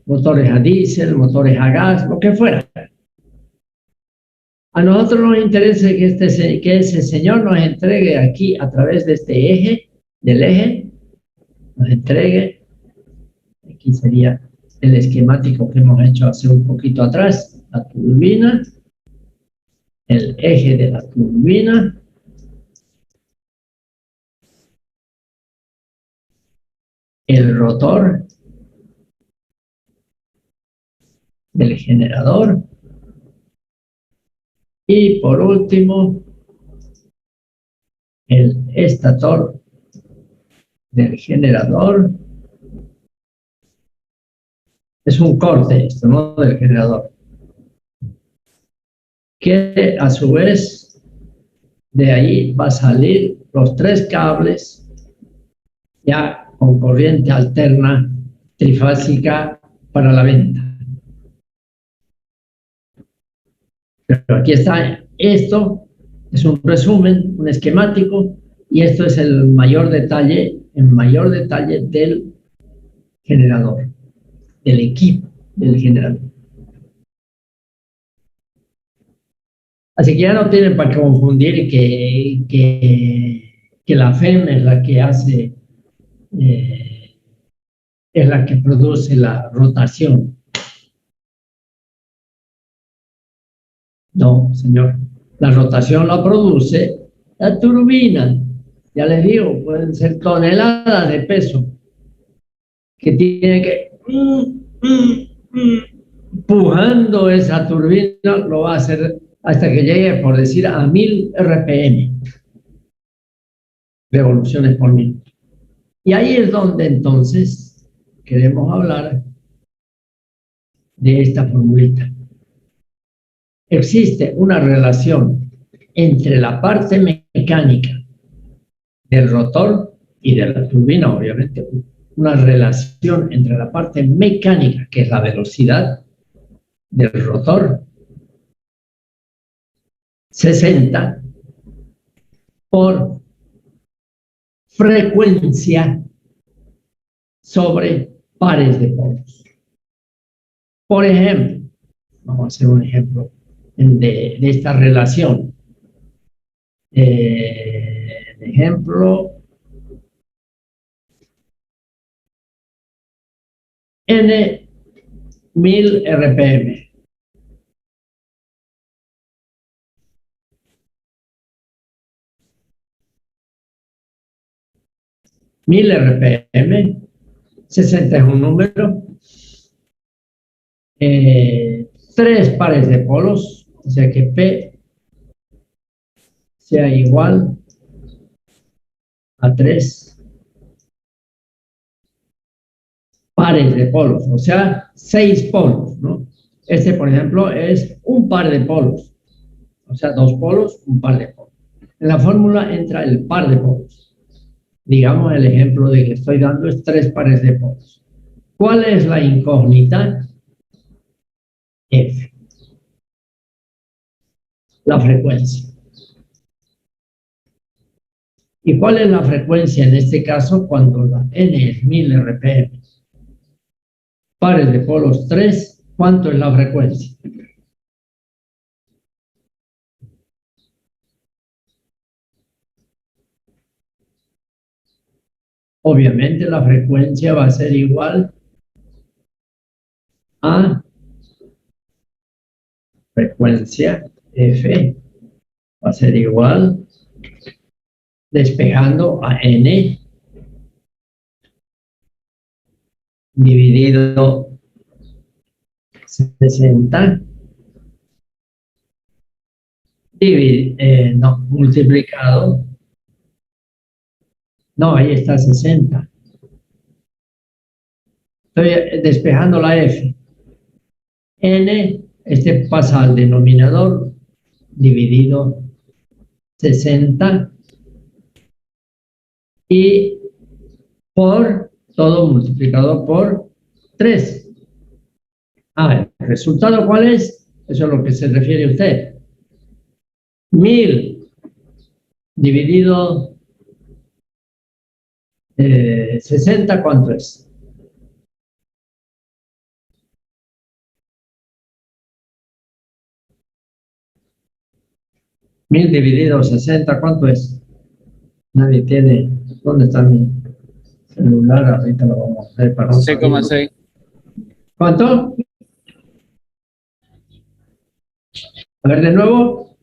motores a diésel, motores a gas, lo que fuera. A nosotros nos interesa que ese señor nos entregue aquí a través de este eje, del eje, nos entregue, aquí sería el esquemático que hemos hecho hace un poquito atrás, la turbina, el eje de la turbina, el rotor del generador y por último el estator del generador. Es un corte esto, ¿no? Del generador, que a su vez de ahí va a salir los 3 cables ya con corriente alterna trifásica para la venta. Pero aquí está, esto es un resumen, un esquemático, y esto es el mayor detalle del generador, del equipo del generador. Así que ya no tienen para confundir que la FEM es la que hace, es la que produce la rotación. No, señor. La rotación la produce la turbina. Ya les digo, pueden ser toneladas de peso que tiene que empujando esa turbina, lo va a hacer hasta que llegue, por decir, a 1000 RPM, revoluciones por minuto. Y ahí es donde entonces queremos hablar de esta formulita. Existe una relación entre la parte mecánica del rotor y de la turbina, obviamente, una relación entre la parte mecánica, que es la velocidad del rotor, 60, por frecuencia sobre pares de polos. Por ejemplo, vamos a hacer un ejemplo de esta relación. Ejemplo, N 1000 RPM. Mil RPM, 60 es un número, 3 pares de polos, o sea que P sea igual a 3 pares de polos, o sea, 6 polos, ¿no? Este, por ejemplo, es un par de polos, o sea, 2 polos, un par de polos. En la fórmula entra el par de polos. Digamos, el ejemplo de que estoy dando es 3 pares de polos. ¿Cuál es la incógnita? F. La frecuencia. ¿Y cuál es la frecuencia en este caso cuando la N es 1000 RPM? Pares de polos 3, ¿cuánto es la frecuencia? Obviamente la frecuencia va a ser igual a frecuencia F, va a ser igual, despejando a N dividido 60, multiplicado, no, ahí está 60. Estoy despejando la F. N, pasa al denominador, dividido 60, y por todo multiplicado por 3. ¿El resultado cuál es? Eso es lo que se refiere usted. 1000 dividido 60, ¿cuánto es? Mil dividido 60, ¿cuánto es? Nadie tiene. ¿Dónde está mi celular? Ahorita lo vamos a ver para 6,6. ¿Cuánto? A ver de nuevo.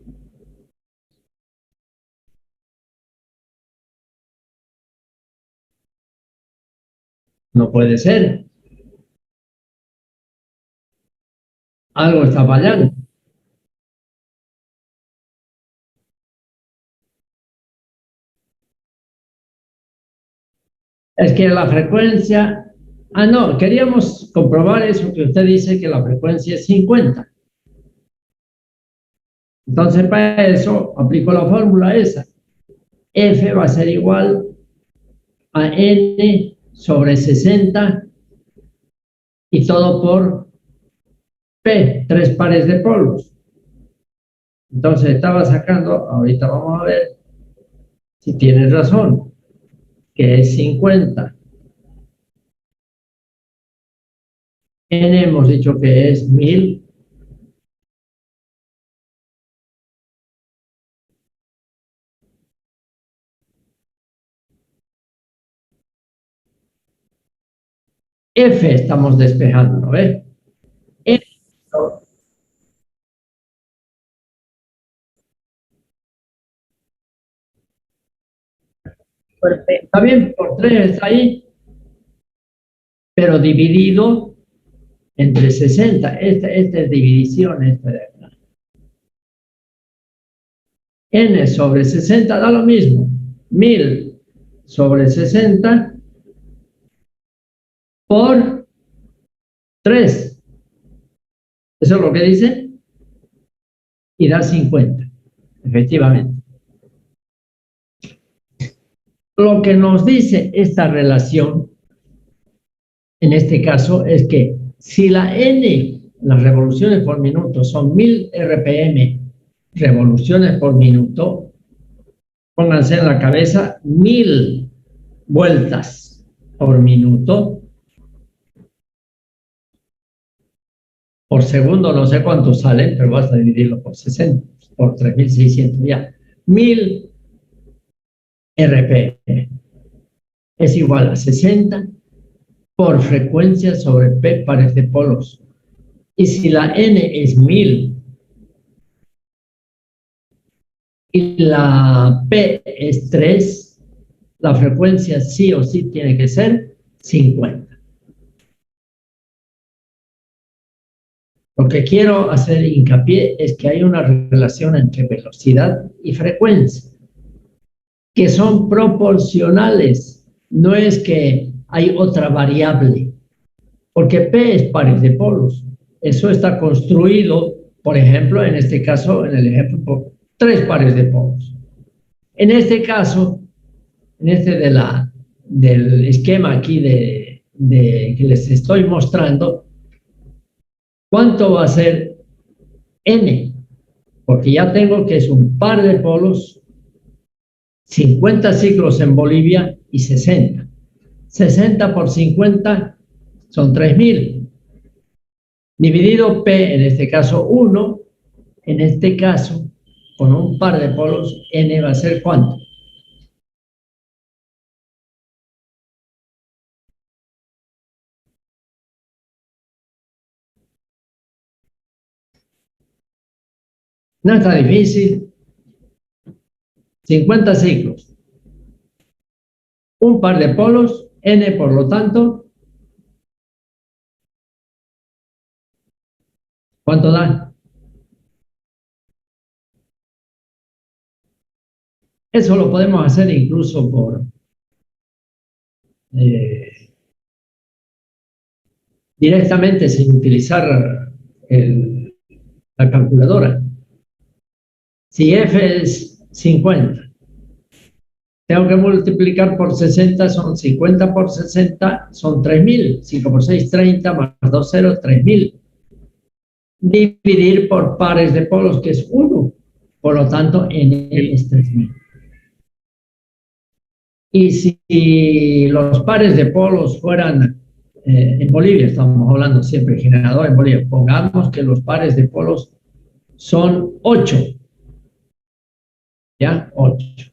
No puede ser. Algo está fallando. Es que la frecuencia... Ah, no, queríamos comprobar eso que usted dice que la frecuencia es 50. Entonces, para eso, aplico la fórmula esa. F va a ser igual a N sobre 60 y todo por P, 3 pares de polos. Entonces, estaba sacando, ahorita vamos a ver si tienes razón, que es 50. N hemos dicho que es 1000. F estamos despejando, ¿no ves? F, Por P. está bien, por 3 está ahí, pero dividido entre 60. Esta es división, esta de acá. N sobre 60 da lo mismo. 1000 sobre 60 por 3. Eso es lo que dice. Y da 50, efectivamente. Lo que nos dice esta relación, en este caso, es que si la N, las revoluciones por minuto, son 1000 RPM, revoluciones por minuto, pónganse en la cabeza 1000 vueltas por minuto. Por segundo, no sé cuántos salen, pero basta dividirlo por 60, por 3600 ya. 1000 RPM es igual a 60 por frecuencia sobre P pares de polos. Y si la N es 1000 y la P es 3, la frecuencia sí o sí tiene que ser 50. Lo que quiero hacer hincapié es que hay una relación entre velocidad y frecuencia, que son proporcionales. No es que hay otra variable, porque P es pares de polos. Eso está construido, por ejemplo, en este caso, en el ejemplo, por 3 pares de polos. En este caso, en este del esquema aquí que les estoy mostrando, ¿cuánto va a ser N? Porque ya tengo que es un par de polos, 50 ciclos en Bolivia y 60. 60 por 50 son 3000. Dividido P, en este caso 1, en este caso, con un par de polos, N va a ser ¿cuánto? No está difícil. 50 ciclos. Un par de polos, N por lo tanto, ¿cuánto da? Eso lo podemos hacer incluso por directamente sin utilizar la calculadora. Si F es 50, tengo que multiplicar por 60, son 50 por 60, son 3000. 5 por 6, 30, más 2 ceros, 3000. Dividir por pares de polos, que es 1. Por lo tanto, N es 3000. Y si los pares de polos fueran, en Bolivia, estamos hablando siempre generador en Bolivia, pongamos que los pares de polos son 8, ¿ya? 8.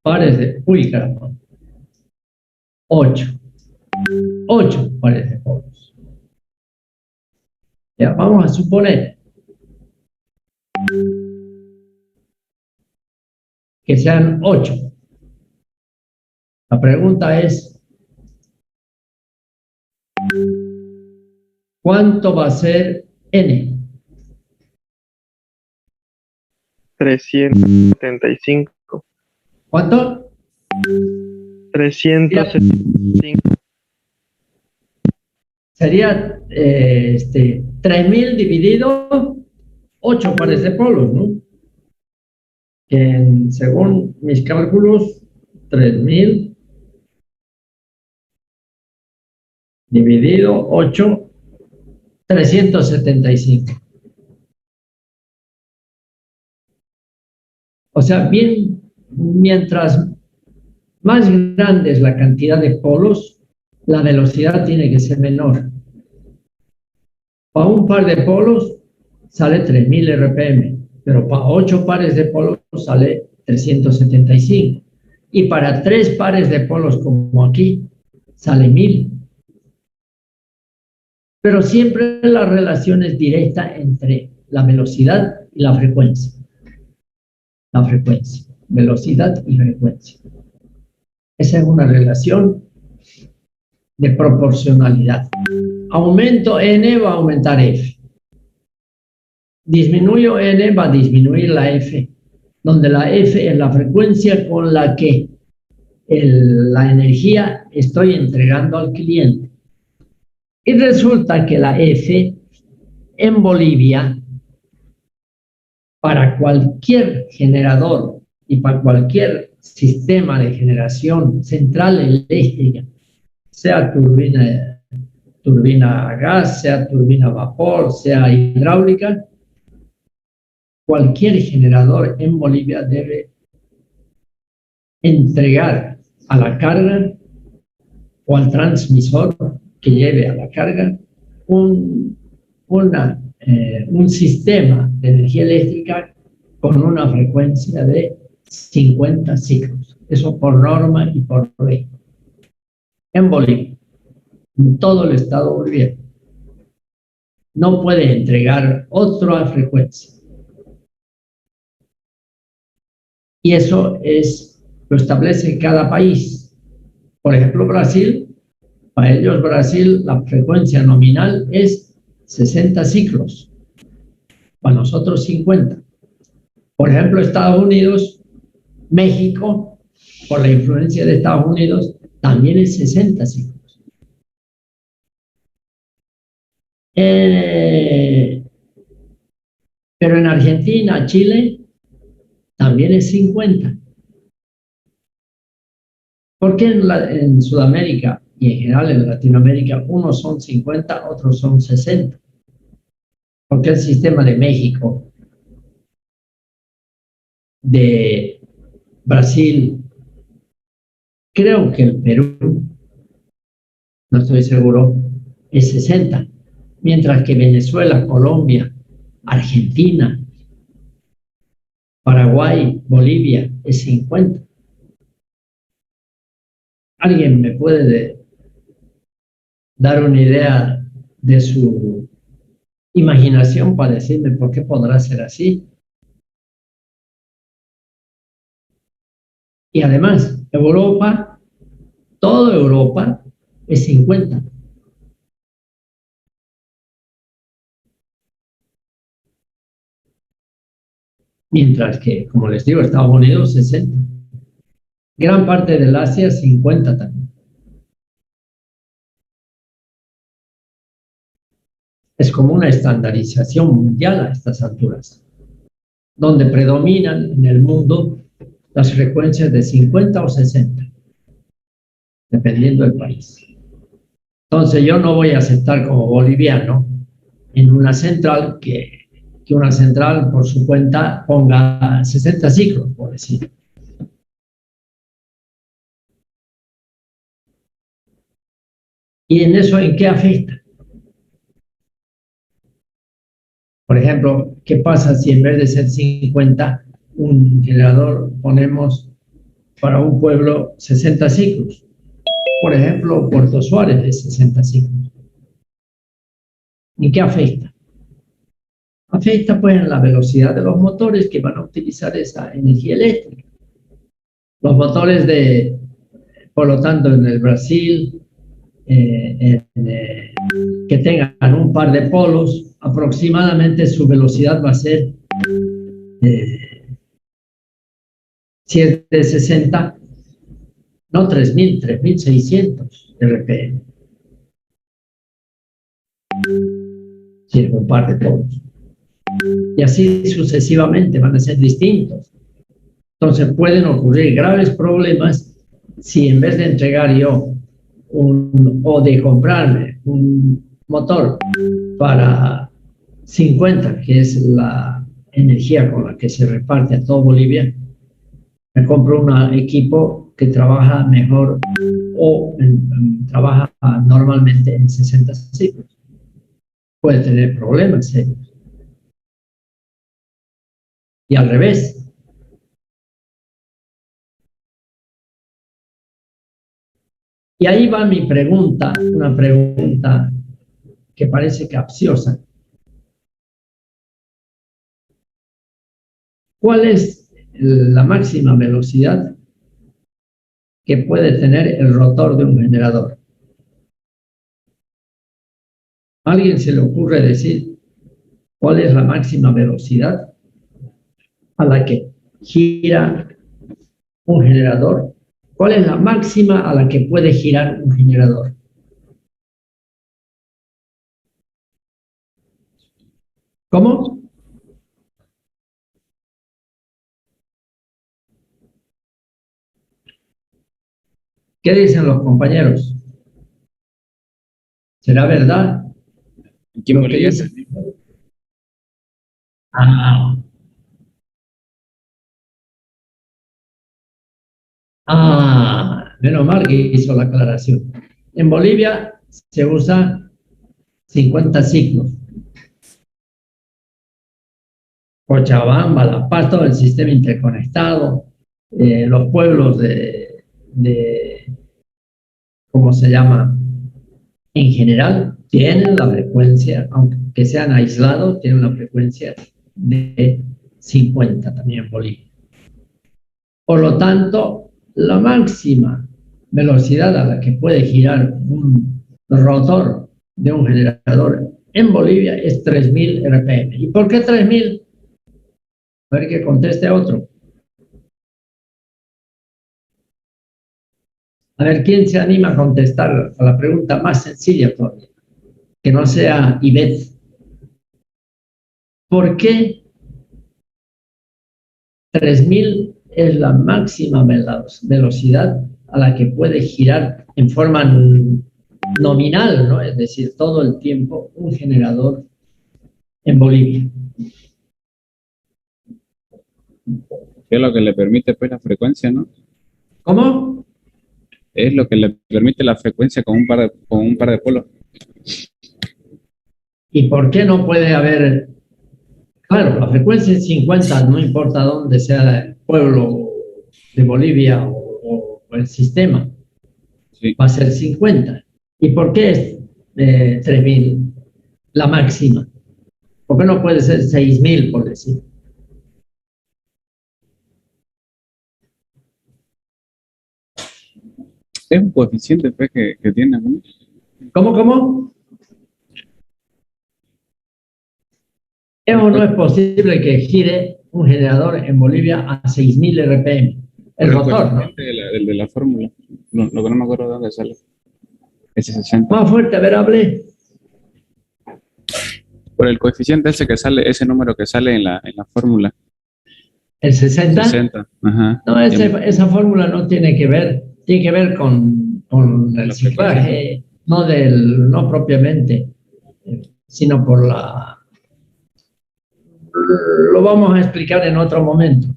Pares de, uy, caramba, 8 pares de polos. Ya, vamos a suponer que sean 8. La pregunta es, ¿cuánto va a ser N? 375. ¿Cuánto? 375. Sería 3.000 dividido 8 pares de polos, ¿no? Que según mis cálculos, 3.000 dividido 8, 375. O sea, bien, mientras más grande es la cantidad de polos, la velocidad tiene que ser menor. Para un par de polos sale 3.000 RPM, pero para 8 pares de polos sale 375. Y para 3 pares de polos como aquí, sale 1.000. Pero siempre la relación es directa entre la velocidad y la frecuencia. La frecuencia, velocidad y frecuencia. Esa es una relación de proporcionalidad. Aumento N va a aumentar F. Disminuyo N va a disminuir la F, donde la F es la frecuencia con la que la energía estoy entregando al cliente. Y resulta que la F en Bolivia, para cualquier generador y para cualquier sistema de generación central eléctrica, sea turbina a gas, sea turbina a vapor, sea hidráulica, cualquier generador en Bolivia debe entregar a la carga o al transmisor que lleve a la carga un sistema de energía eléctrica con una frecuencia de 50 ciclos. Eso por norma y por ley. En Bolivia, en todo el estado boliviano, no puede entregar otra frecuencia. Y eso lo establece cada país. Por ejemplo, Brasil, para ellos Brasil la frecuencia nominal es 60 ciclos, para nosotros 50. Por ejemplo, Estados Unidos, México, por la influencia de Estados Unidos, también es 60 ciclos. Pero en Argentina, Chile, también es 50. ¿Por qué en Sudamérica y en general en Latinoamérica unos son 50, otros son 60? Porque el sistema de México, de Brasil, creo que el Perú, no estoy seguro, es 60, mientras que Venezuela, Colombia, Argentina, Paraguay, Bolivia es 50. ¿Alguien me puede dar una idea de su imaginación para decirme por qué podrá ser así? Y además, Europa, toda Europa es 50. Mientras que, como les digo, Estados Unidos 60. Gran parte del Asia 50 también. Es como una estandarización mundial a estas alturas, donde predominan en el mundo las frecuencias de 50 o 60, dependiendo del país. Entonces yo no voy a aceptar como boliviano en una central que una central por su cuenta ponga 60 ciclos, por decir. ¿Y en eso en qué afecta? Por ejemplo, ¿qué pasa si en vez de ser 50, un generador ponemos para un pueblo 60 ciclos? Por ejemplo, Puerto Suárez de 60 ciclos. ¿En qué afecta? Afecta pues en la velocidad de los motores que van a utilizar esa energía eléctrica. Los motores por lo tanto, en el Brasil, que tengan un par de polos, aproximadamente su velocidad va a ser si es de 60, no 3.000, 3.600 RPM. Si es un par de polos. Y así sucesivamente van a ser distintos. Entonces pueden ocurrir graves problemas si en vez de entregar yo o de comprarme un motor para 50, que es la energía con la que se reparte a todo Bolivia, me compro un equipo que trabaja mejor o trabaja normalmente en 60 ciclos. Puede tener problemas serios. Y al revés. Y ahí va mi pregunta, una pregunta que parece capciosa. ¿Cuál es la máxima velocidad que puede tener el rotor de un generador? ¿A alguien se le ocurre decir cuál es la máxima velocidad a la que gira un generador? ¿Cuál es la máxima a la que puede girar un generador? ¿Cómo? ¿Qué dicen los compañeros? ¿Será verdad? ¿Quién Bolivia? Menos mal que hizo la aclaración. En Bolivia se usa 50 ciclos. Cochabamba, La Paz, todo el sistema interconectado, los pueblos ¿cómo se llama? En general, tienen la frecuencia, aunque sean aislados, tienen la frecuencia de 50 también en Bolivia. Por lo tanto, la máxima velocidad a la que puede girar un rotor de un generador en Bolivia es 3.000 RPM. ¿Y por qué 3.000? A ver que conteste otro. A ver, ¿quién se anima a contestar a la pregunta más sencilla todavía? Que no sea Ivette. ¿Por qué 3.000 es la máxima velocidad a la que puede girar en forma nominal, ¿no? Es decir, todo el tiempo un generador en Bolivia? Es lo que le permite pues la frecuencia, ¿no? ¿Cómo? Es lo que le permite la frecuencia con un par de polos. ¿Y por qué no puede haber? Claro, la frecuencia es 50, no importa dónde sea el pueblo de Bolivia o el sistema, Sí. va a ser 50. ¿Y por qué es 3.000 la máxima? ¿Por qué no puede ser 6.000, por decir? Es un coeficiente pues, que tiene, ¿no? ¿Cómo? ¿Es o no es posible que gire un generador en Bolivia a 6.000 RPM? El rotor, ¿no? El de la fórmula. Lo que no me acuerdo de dónde sale. Ese 60. Más fuerte, a ver, hable. Por el coeficiente ese que sale, ese número que sale en la fórmula. ¿El 60? 60. Ajá. No, esa fórmula no tiene que ver, tiene que ver con el ciclaje, no propiamente, sino por la... Lo vamos a explicar en otro momento.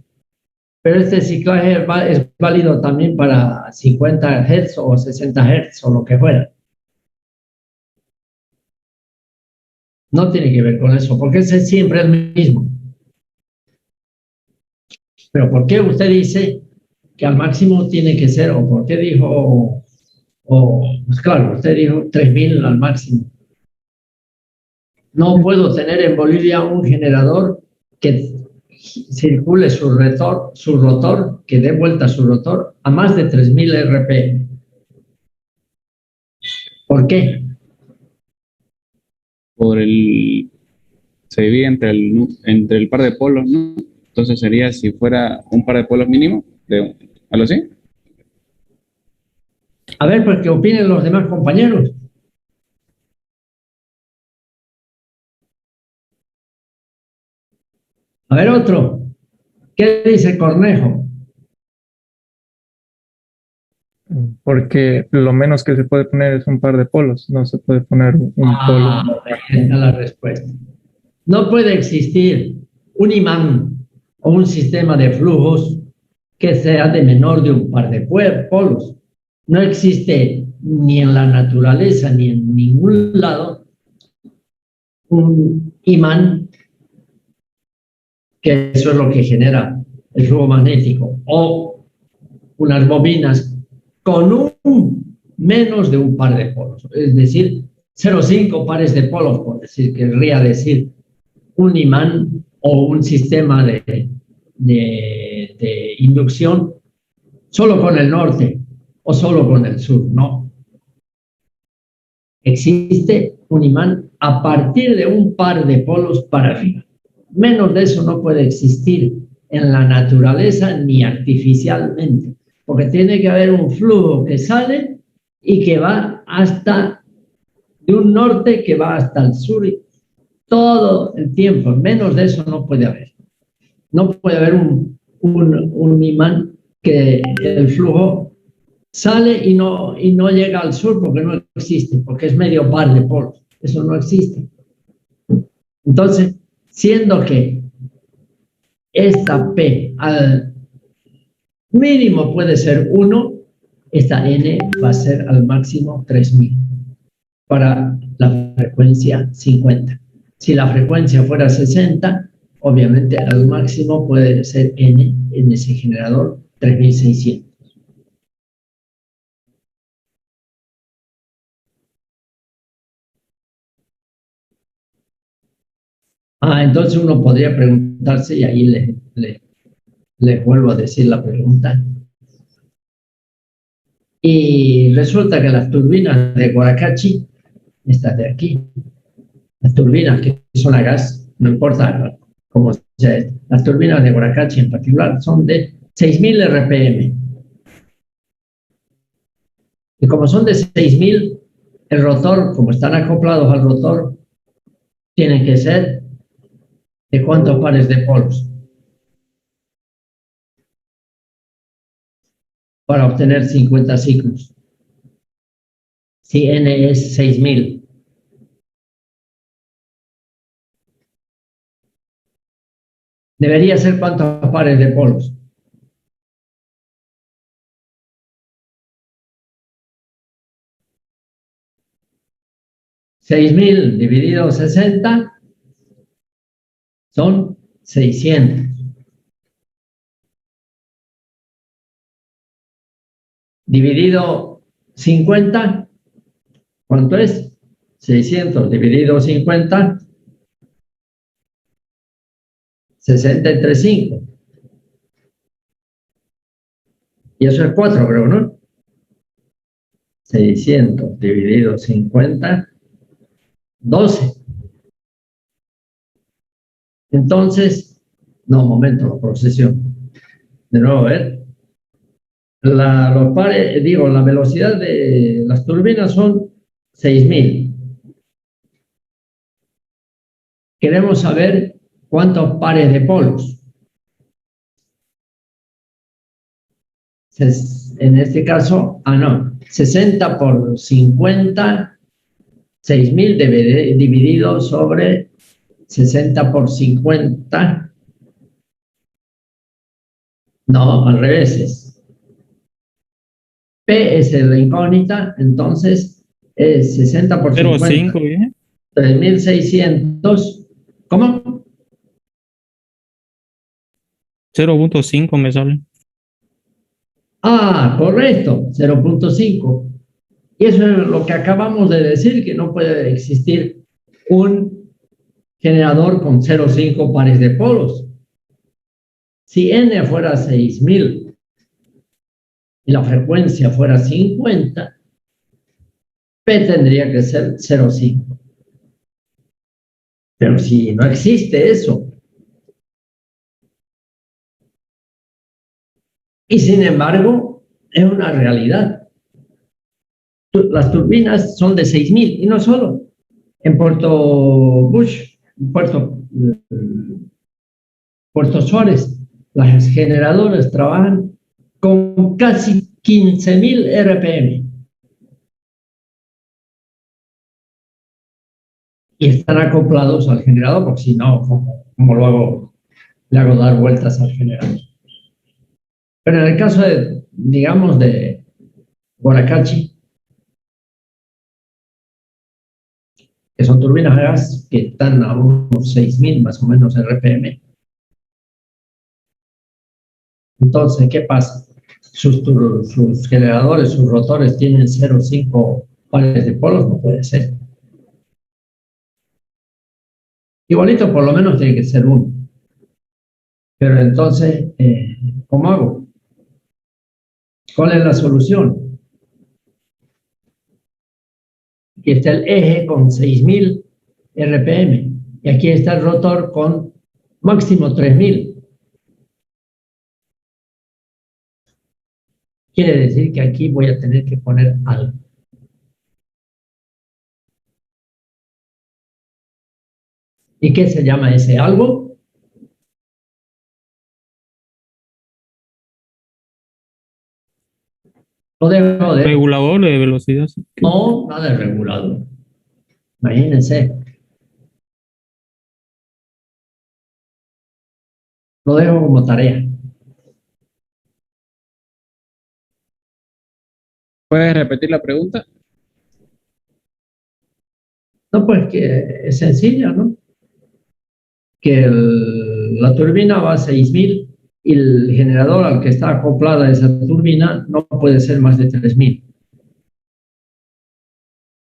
Pero este ciclaje es válido también para 50 Hz o 60 Hz o lo que fuera. No tiene que ver con eso, porque ese siempre es el mismo. Pero ¿por qué usted dice que al máximo tiene que ser, o por qué dijo, pues claro, usted dijo 3000 al máximo? No puedo tener en Bolivia un generador que circule su rotor, que dé vuelta su rotor a más de 3000 RPM. ¿Por qué? Se divide entre el par de polos, ¿no? Entonces sería si fuera un par de polos mínimo, ¿algo así? A ver, pues, ¿qué opinen los demás compañeros? A ver, otro. ¿Qué dice Cornejo? Porque lo menos que se puede poner es un par de polos, no se puede poner un polo. Ahí está la respuesta. No puede existir un imán o un sistema de flujos que sea de menor de un par de polos. No existe ni en la naturaleza ni en ningún lado un imán, que eso es lo que genera el flujo magnético, o unas bobinas con menos de un par de polos, es decir, 0,5 pares de polos, por decir, querría decir un imán o un sistema de inducción solo con el norte o solo con el sur, no. Existe un imán a partir de un par de polos para arriba. Menos de eso no puede existir en la naturaleza ni artificialmente, porque tiene que haber un flujo que sale y que va hasta de un norte que va hasta el sur todo el tiempo. Menos de eso no puede haber. No puede haber un imán que el flujo sale y no llega al sur porque no existe, porque es medio par de polos. Eso no existe. Entonces, siendo que esta P al mínimo puede ser 1, esta N va a ser al máximo 3000 para la frecuencia 50. Si la frecuencia fuera 60, obviamente al máximo puede ser N en ese generador 3600. Entonces uno podría preguntarse, y ahí le vuelvo a decir la pregunta. Y resulta que las turbinas de Guaracachi, estas de aquí, las turbinas que son a gas, no importa cómo sea, las turbinas de Guaracachi en particular son de 6000 RPM. Y como son de 6000, el rotor, como están acoplados al rotor, tienen que ser de cuántos pares de polos para obtener 50 ciclos. Si N es 6000. Debería ser cuántos pares de polos. $6,000 dividido 60 son 600. Dividido 50, ¿cuánto es? 600 dividido 50, 60 entre 5. Y eso es 4, creo, ¿no? 600 dividido 50, 12. Entonces, no, un momento, la procesión. De nuevo, a ver. La velocidad de las turbinas son 6000. Queremos saber cuántos pares de polos. En este caso, 60 por 50 6.000 dividido sobre 60 por 50. No, al revés. P es la incógnita, entonces es 60 por 50. 0,5, ¿eh? 3.600. ¿Cómo? 0,5 me sale. Ah, correcto, 0.5. Y eso es lo que acabamos de decir, que no puede existir un generador con 0,5 pares de polos. Si n fuera 6.000 y la frecuencia fuera 50, P tendría que ser 0,5. Pero si no existe eso, y sin embargo, es una realidad. Las turbinas son de 6.000 y no solo. En Puerto Suárez, las generadoras trabajan con casi 15.000 RPM. Y están acoplados al generador, porque si no, ¿cómo lo hago? Le hago dar vueltas al generador. Pero en el caso de, digamos, de Guaracachi, que son turbinas a gas que están a unos 6.000 más o menos RPM. Entonces, ¿qué pasa? Sus generadores, sus rotores tienen 0,5 pares de polos, no puede ser. Igualito, por lo menos tiene que ser uno. Pero entonces, ¿cómo hago? ¿Cuál es la solución? Aquí está el eje con 6.000 RPM y aquí está el rotor con máximo 3.000. Quiere decir que aquí voy a tener que poner algo. ¿Y qué se llama ese algo? Lo dejo de... Regulador de velocidad. No, nada de regulador. Imagínense. Lo dejo como tarea. ¿Puedes repetir la pregunta? No, pues que es sencillo, ¿no? Que la turbina va a 6.000 y el generador al que está acoplada esa turbina no puede ser más de 3.000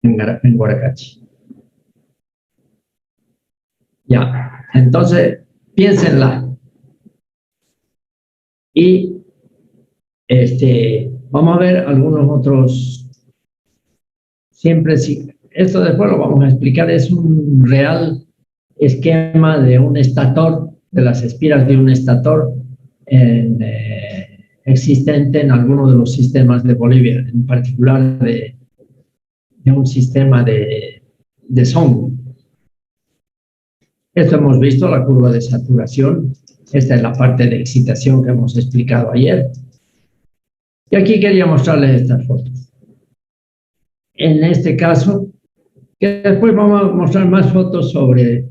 en Guaracachi. Ya, entonces piénsenla. Y vamos a ver algunos otros. Siempre sí. Esto después lo vamos a explicar. Es un real esquema de un estator, de las espiras de un estator existente en algunos de los sistemas de Bolivia, en particular de un sistema de son. Esto hemos visto, la curva de saturación. Esta es la parte de excitación que hemos explicado ayer. Y aquí quería mostrarles estas fotos. En este caso, que después vamos a mostrar más fotos sobre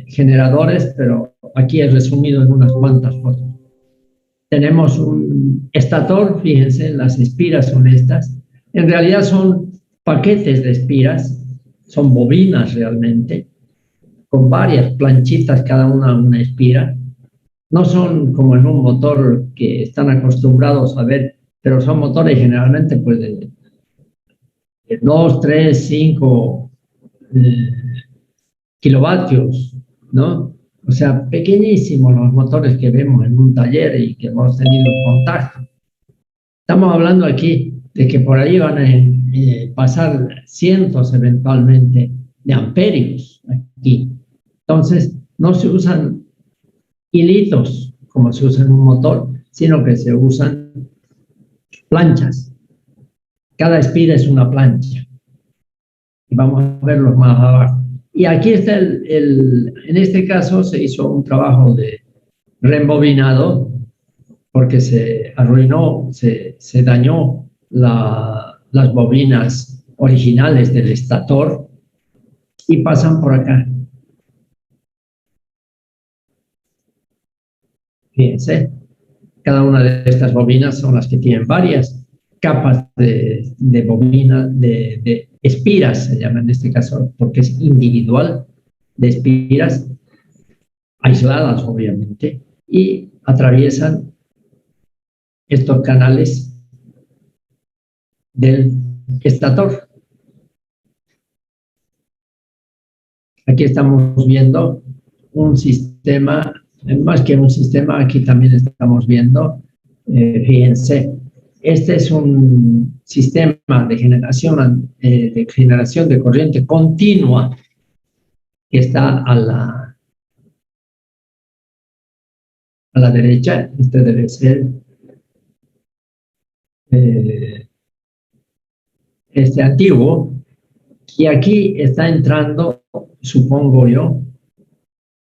generadores, pero aquí he resumido en unas cuantas fotos. Tenemos un estator, fíjense, las espiras son estas. En realidad son paquetes de espiras, son bobinas realmente, con varias planchitas, cada una espira. No son como en un motor que están acostumbrados a ver, pero son motores generalmente pues de 2, 3, 5 kilovatios, ¿no? O sea, pequeñísimos los motores que vemos en un taller y que hemos tenido contacto. Estamos hablando aquí de que por ahí van a pasar cientos eventualmente de amperios aquí. Entonces, no se usan hilitos como se usa en un motor, sino que se usan planchas. Cada espira es una plancha. Y vamos a verlos más abajo. Y aquí está en este caso se hizo un trabajo de reembobinado porque se arruinó, se dañó las bobinas originales del estator y pasan por acá. Fíjense, cada una de estas bobinas son las que tienen varias capas de bobina, de espiras, se llama en este caso, porque es individual, de espiras aisladas, obviamente, y atraviesan estos canales del estator. Aquí estamos viendo un sistema, más que un sistema, aquí también estamos viendo, fíjense, este es un sistema de generación de corriente continua que está a la derecha. Este debe ser este antiguo, y aquí está entrando, supongo yo,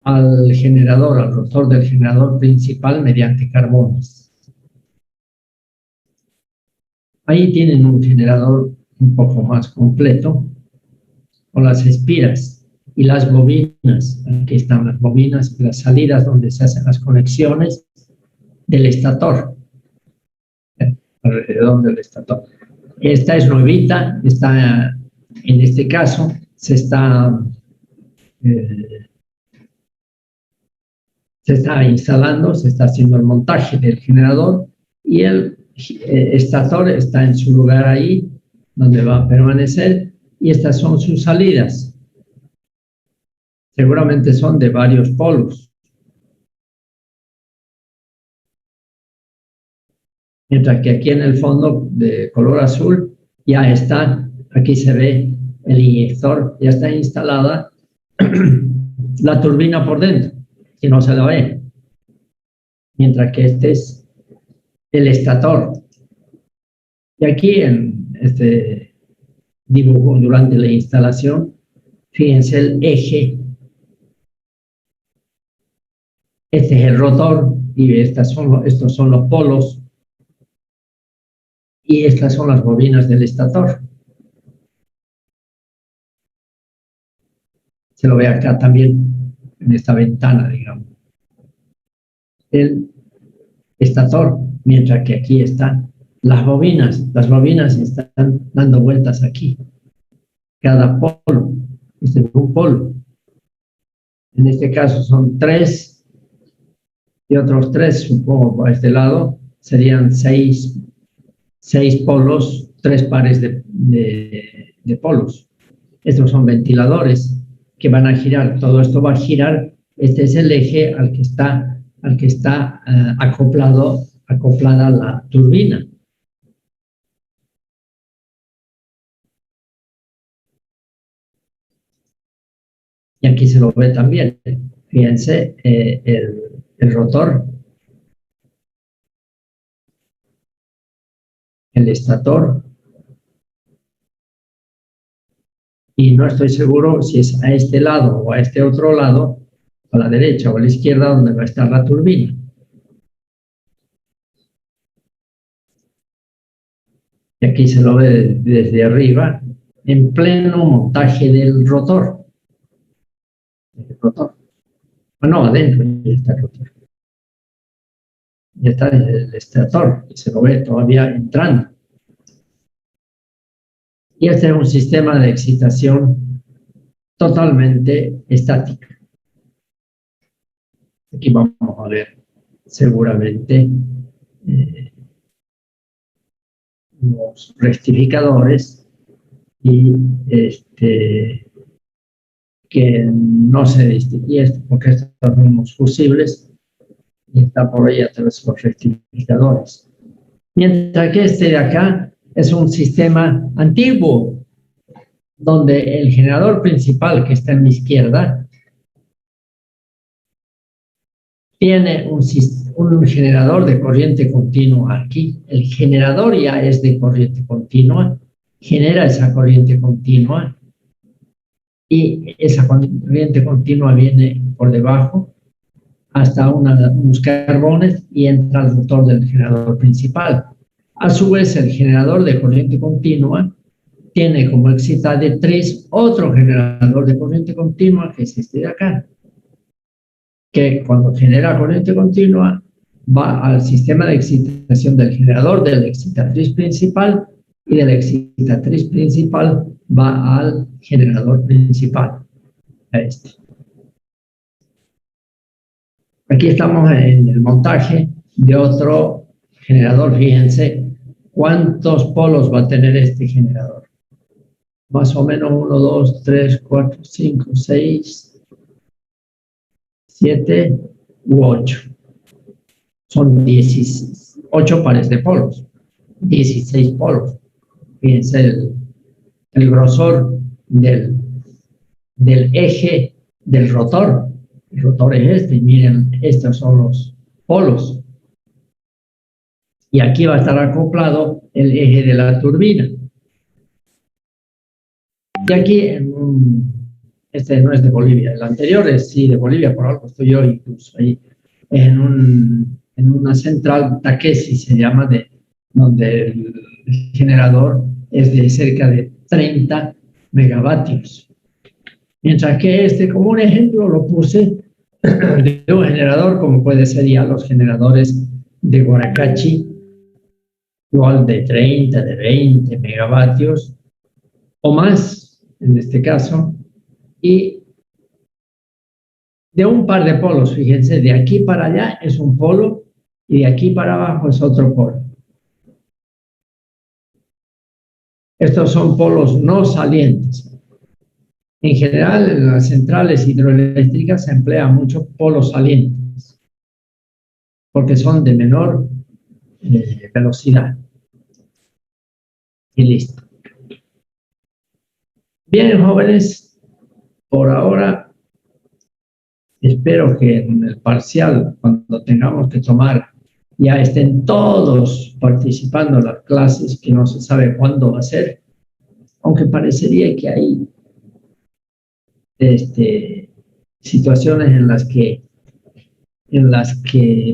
al generador, al rotor del generador principal mediante carbones. Ahí tienen un generador un poco más completo, con las espiras y las bobinas. Aquí están las bobinas, las salidas donde se hacen las conexiones del estator, alrededor del estator. Esta es nuevita, está, en este caso, se está instalando, se está haciendo el montaje del generador y el estator está en su lugar ahí, donde va a permanecer, y estas son sus salidas. Seguramente son de varios polos. Mientras que aquí en el fondo de color azul ya está, aquí se ve el inyector, ya está instalada la turbina por dentro, si no se la ve. Mientras que este es el estator. Y aquí en este dibujo durante la instalación, fíjense el eje. Este es el rotor y estos son los polos. Y estas son las bobinas del estator. Se lo ve acá también, en esta ventana, digamos. El estator, mientras que aquí están las bobinas. Las bobinas están dando vueltas aquí. Cada polo, este es un polo. En este caso son 3 y otros 3, supongo, por este lado, serían 6 polos, 3 pares de polos. Estos son ventiladores que van a girar. Todo esto va a girar. Este es el eje al que está acoplada la turbina. Y aquí se lo ve también. Fíjense, el rotor, el estator, y no estoy seguro si es a este lado o a este otro lado, a la derecha o a la izquierda, donde va a estar la turbina. Y aquí se lo ve desde arriba, en pleno montaje del rotor. Bueno, adentro ya está el rotor. Ya está el estator, y se lo ve todavía entrando. Y este es un sistema de excitación totalmente estático. Aquí vamos a ver seguramente los rectificadores y que no se distingue porque estos son unos fusibles y está por ahí atrás los rectificadores. Mientras que este de acá es un sistema antiguo, donde el generador principal que está en mi izquierda tiene un generador de corriente continua aquí. El generador ya es de corriente continua, genera esa corriente continua y esa corriente continua viene por debajo hasta unos carbones y entra al motor del generador principal. A su vez, el generador de corriente continua tiene como excitatriz otro generador de corriente continua, que es este de acá, que cuando genera corriente continua va al sistema de excitación del generador de la excitatriz principal, y de la excitatriz principal va al generador principal, a este. Aquí estamos en el montaje de otro generador. Fíjense cuántos polos va a tener este generador. Más o menos 1, 2, 3, 4, 5, 6, 7 u 8. Son 8 pares de polos, 16 polos. Fíjense el grosor del eje del rotor. El rotor es este, y miren, estos son los polos. Y aquí va a estar acoplado el eje de la turbina. Y aquí, este no es de Bolivia, el anterior es sí de Bolivia, por algo estoy yo incluso ahí, en una central Takeshi se llama, donde el generador es de cerca de 30 megavatios. Mientras que este, como un ejemplo, lo puse de un generador como puede ser ya los generadores de Guaracachi, igual de 30, de 20 megavatios o más, en este caso, y de un par de polos. Fíjense, de aquí para allá es un polo y de aquí para abajo es otro polo. Estos son polos no salientes. En general, en las centrales hidroeléctricas se emplea mucho polos salientes, porque son de menor velocidad. Y listo. Bien, jóvenes, por ahora espero que en el parcial, cuando tengamos que tomar, ya estén todos participando en las clases, que no se sabe cuándo va a ser, aunque parecería que hay situaciones en las que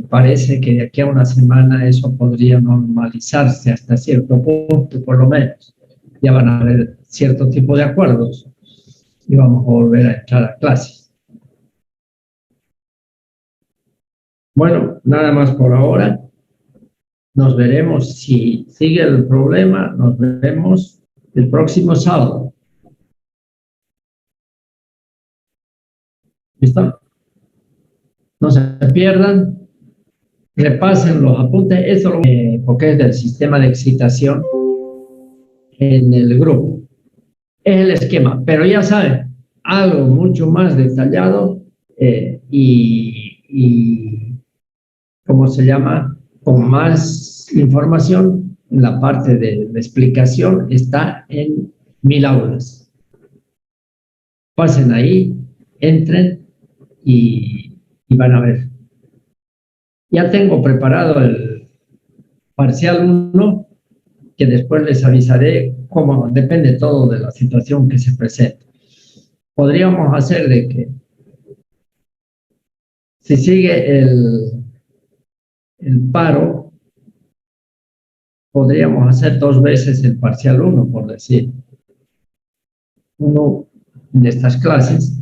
parece que de aquí a una semana eso podría normalizarse hasta cierto punto, por lo menos. Ya van a haber cierto tipo de acuerdos y vamos a volver a entrar a clases. Bueno, nada más por ahora. Nos veremos, si sigue el problema, nos veremos el próximo sábado. ¿Listo? No se pierdan, repasen los apuntes, eso porque es del sistema de excitación en el grupo. Es el esquema, pero ya saben, algo mucho más detallado y ¿cómo se llama? Con más información en la parte de la explicación está en 1000 aulas. Pasen ahí, entren y van a ver. Ya tengo preparado el parcial 1, que después les avisaré cómo depende todo de la situación que se presente. Podríamos hacer de que si sigue el paro, podríamos hacer 2 veces el parcial 1, por decir. Uno de estas clases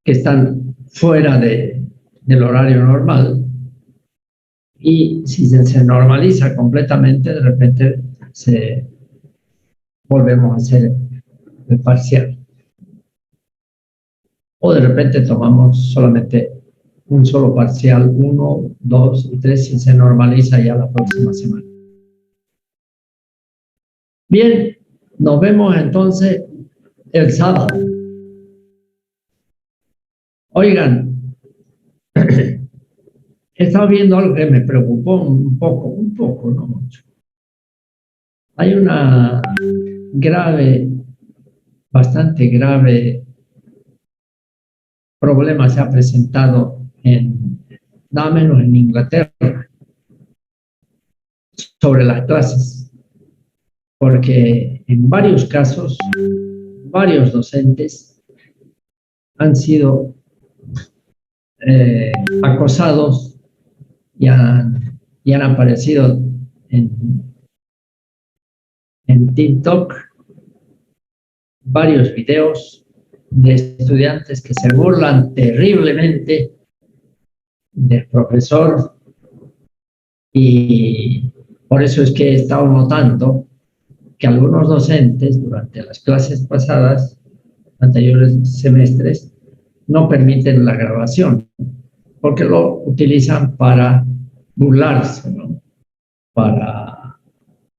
que están fuera del horario normal, y si se normaliza completamente, de repente volvemos a hacer el parcial. O de repente tomamos solamente un solo parcial, 1, 2 y 3, y se normaliza ya la próxima semana. Bien, nos vemos entonces el sábado. Oigan, he estado viendo algo que me preocupó un poco, no mucho. Hay una bastante grave problema se ha presentado nada menos en Inglaterra, sobre las clases, porque en varios casos, varios docentes han sido acosados y han aparecido en TikTok varios videos de estudiantes que se burlan terriblemente del profesor, y por eso es que he estado notando que algunos docentes durante las clases pasadas, anteriores semestres, no permiten la grabación, porque lo utilizan para burlarse, ¿no? Para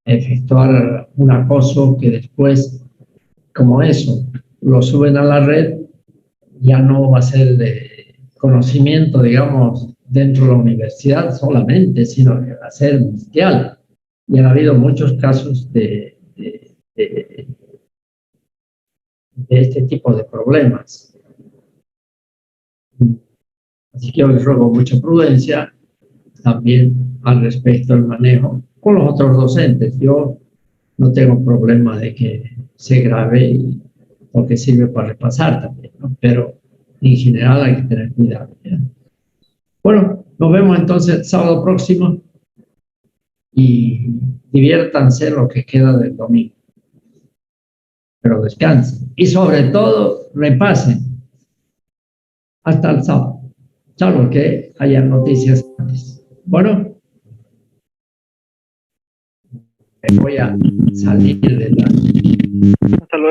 efectuar un acoso que después, como eso, lo suben a la red, ya no va a ser de conocimiento, digamos, dentro de la universidad solamente, sino que va a ser mundial. Y han habido muchos casos de este tipo de problemas. Así que yo les ruego mucha prudencia también al respecto del manejo con los otros docentes. Yo no tengo problema de que se grabe porque sirve para repasar también, ¿no? Pero en general hay que tener cuidado, ¿ya? Bueno, nos vemos entonces el sábado próximo y diviértanse lo que queda del domingo. Pero descansen y sobre todo repasen hasta el sábado, salvo que haya noticias antes. Bueno, voy a salir de la... Hasta luego.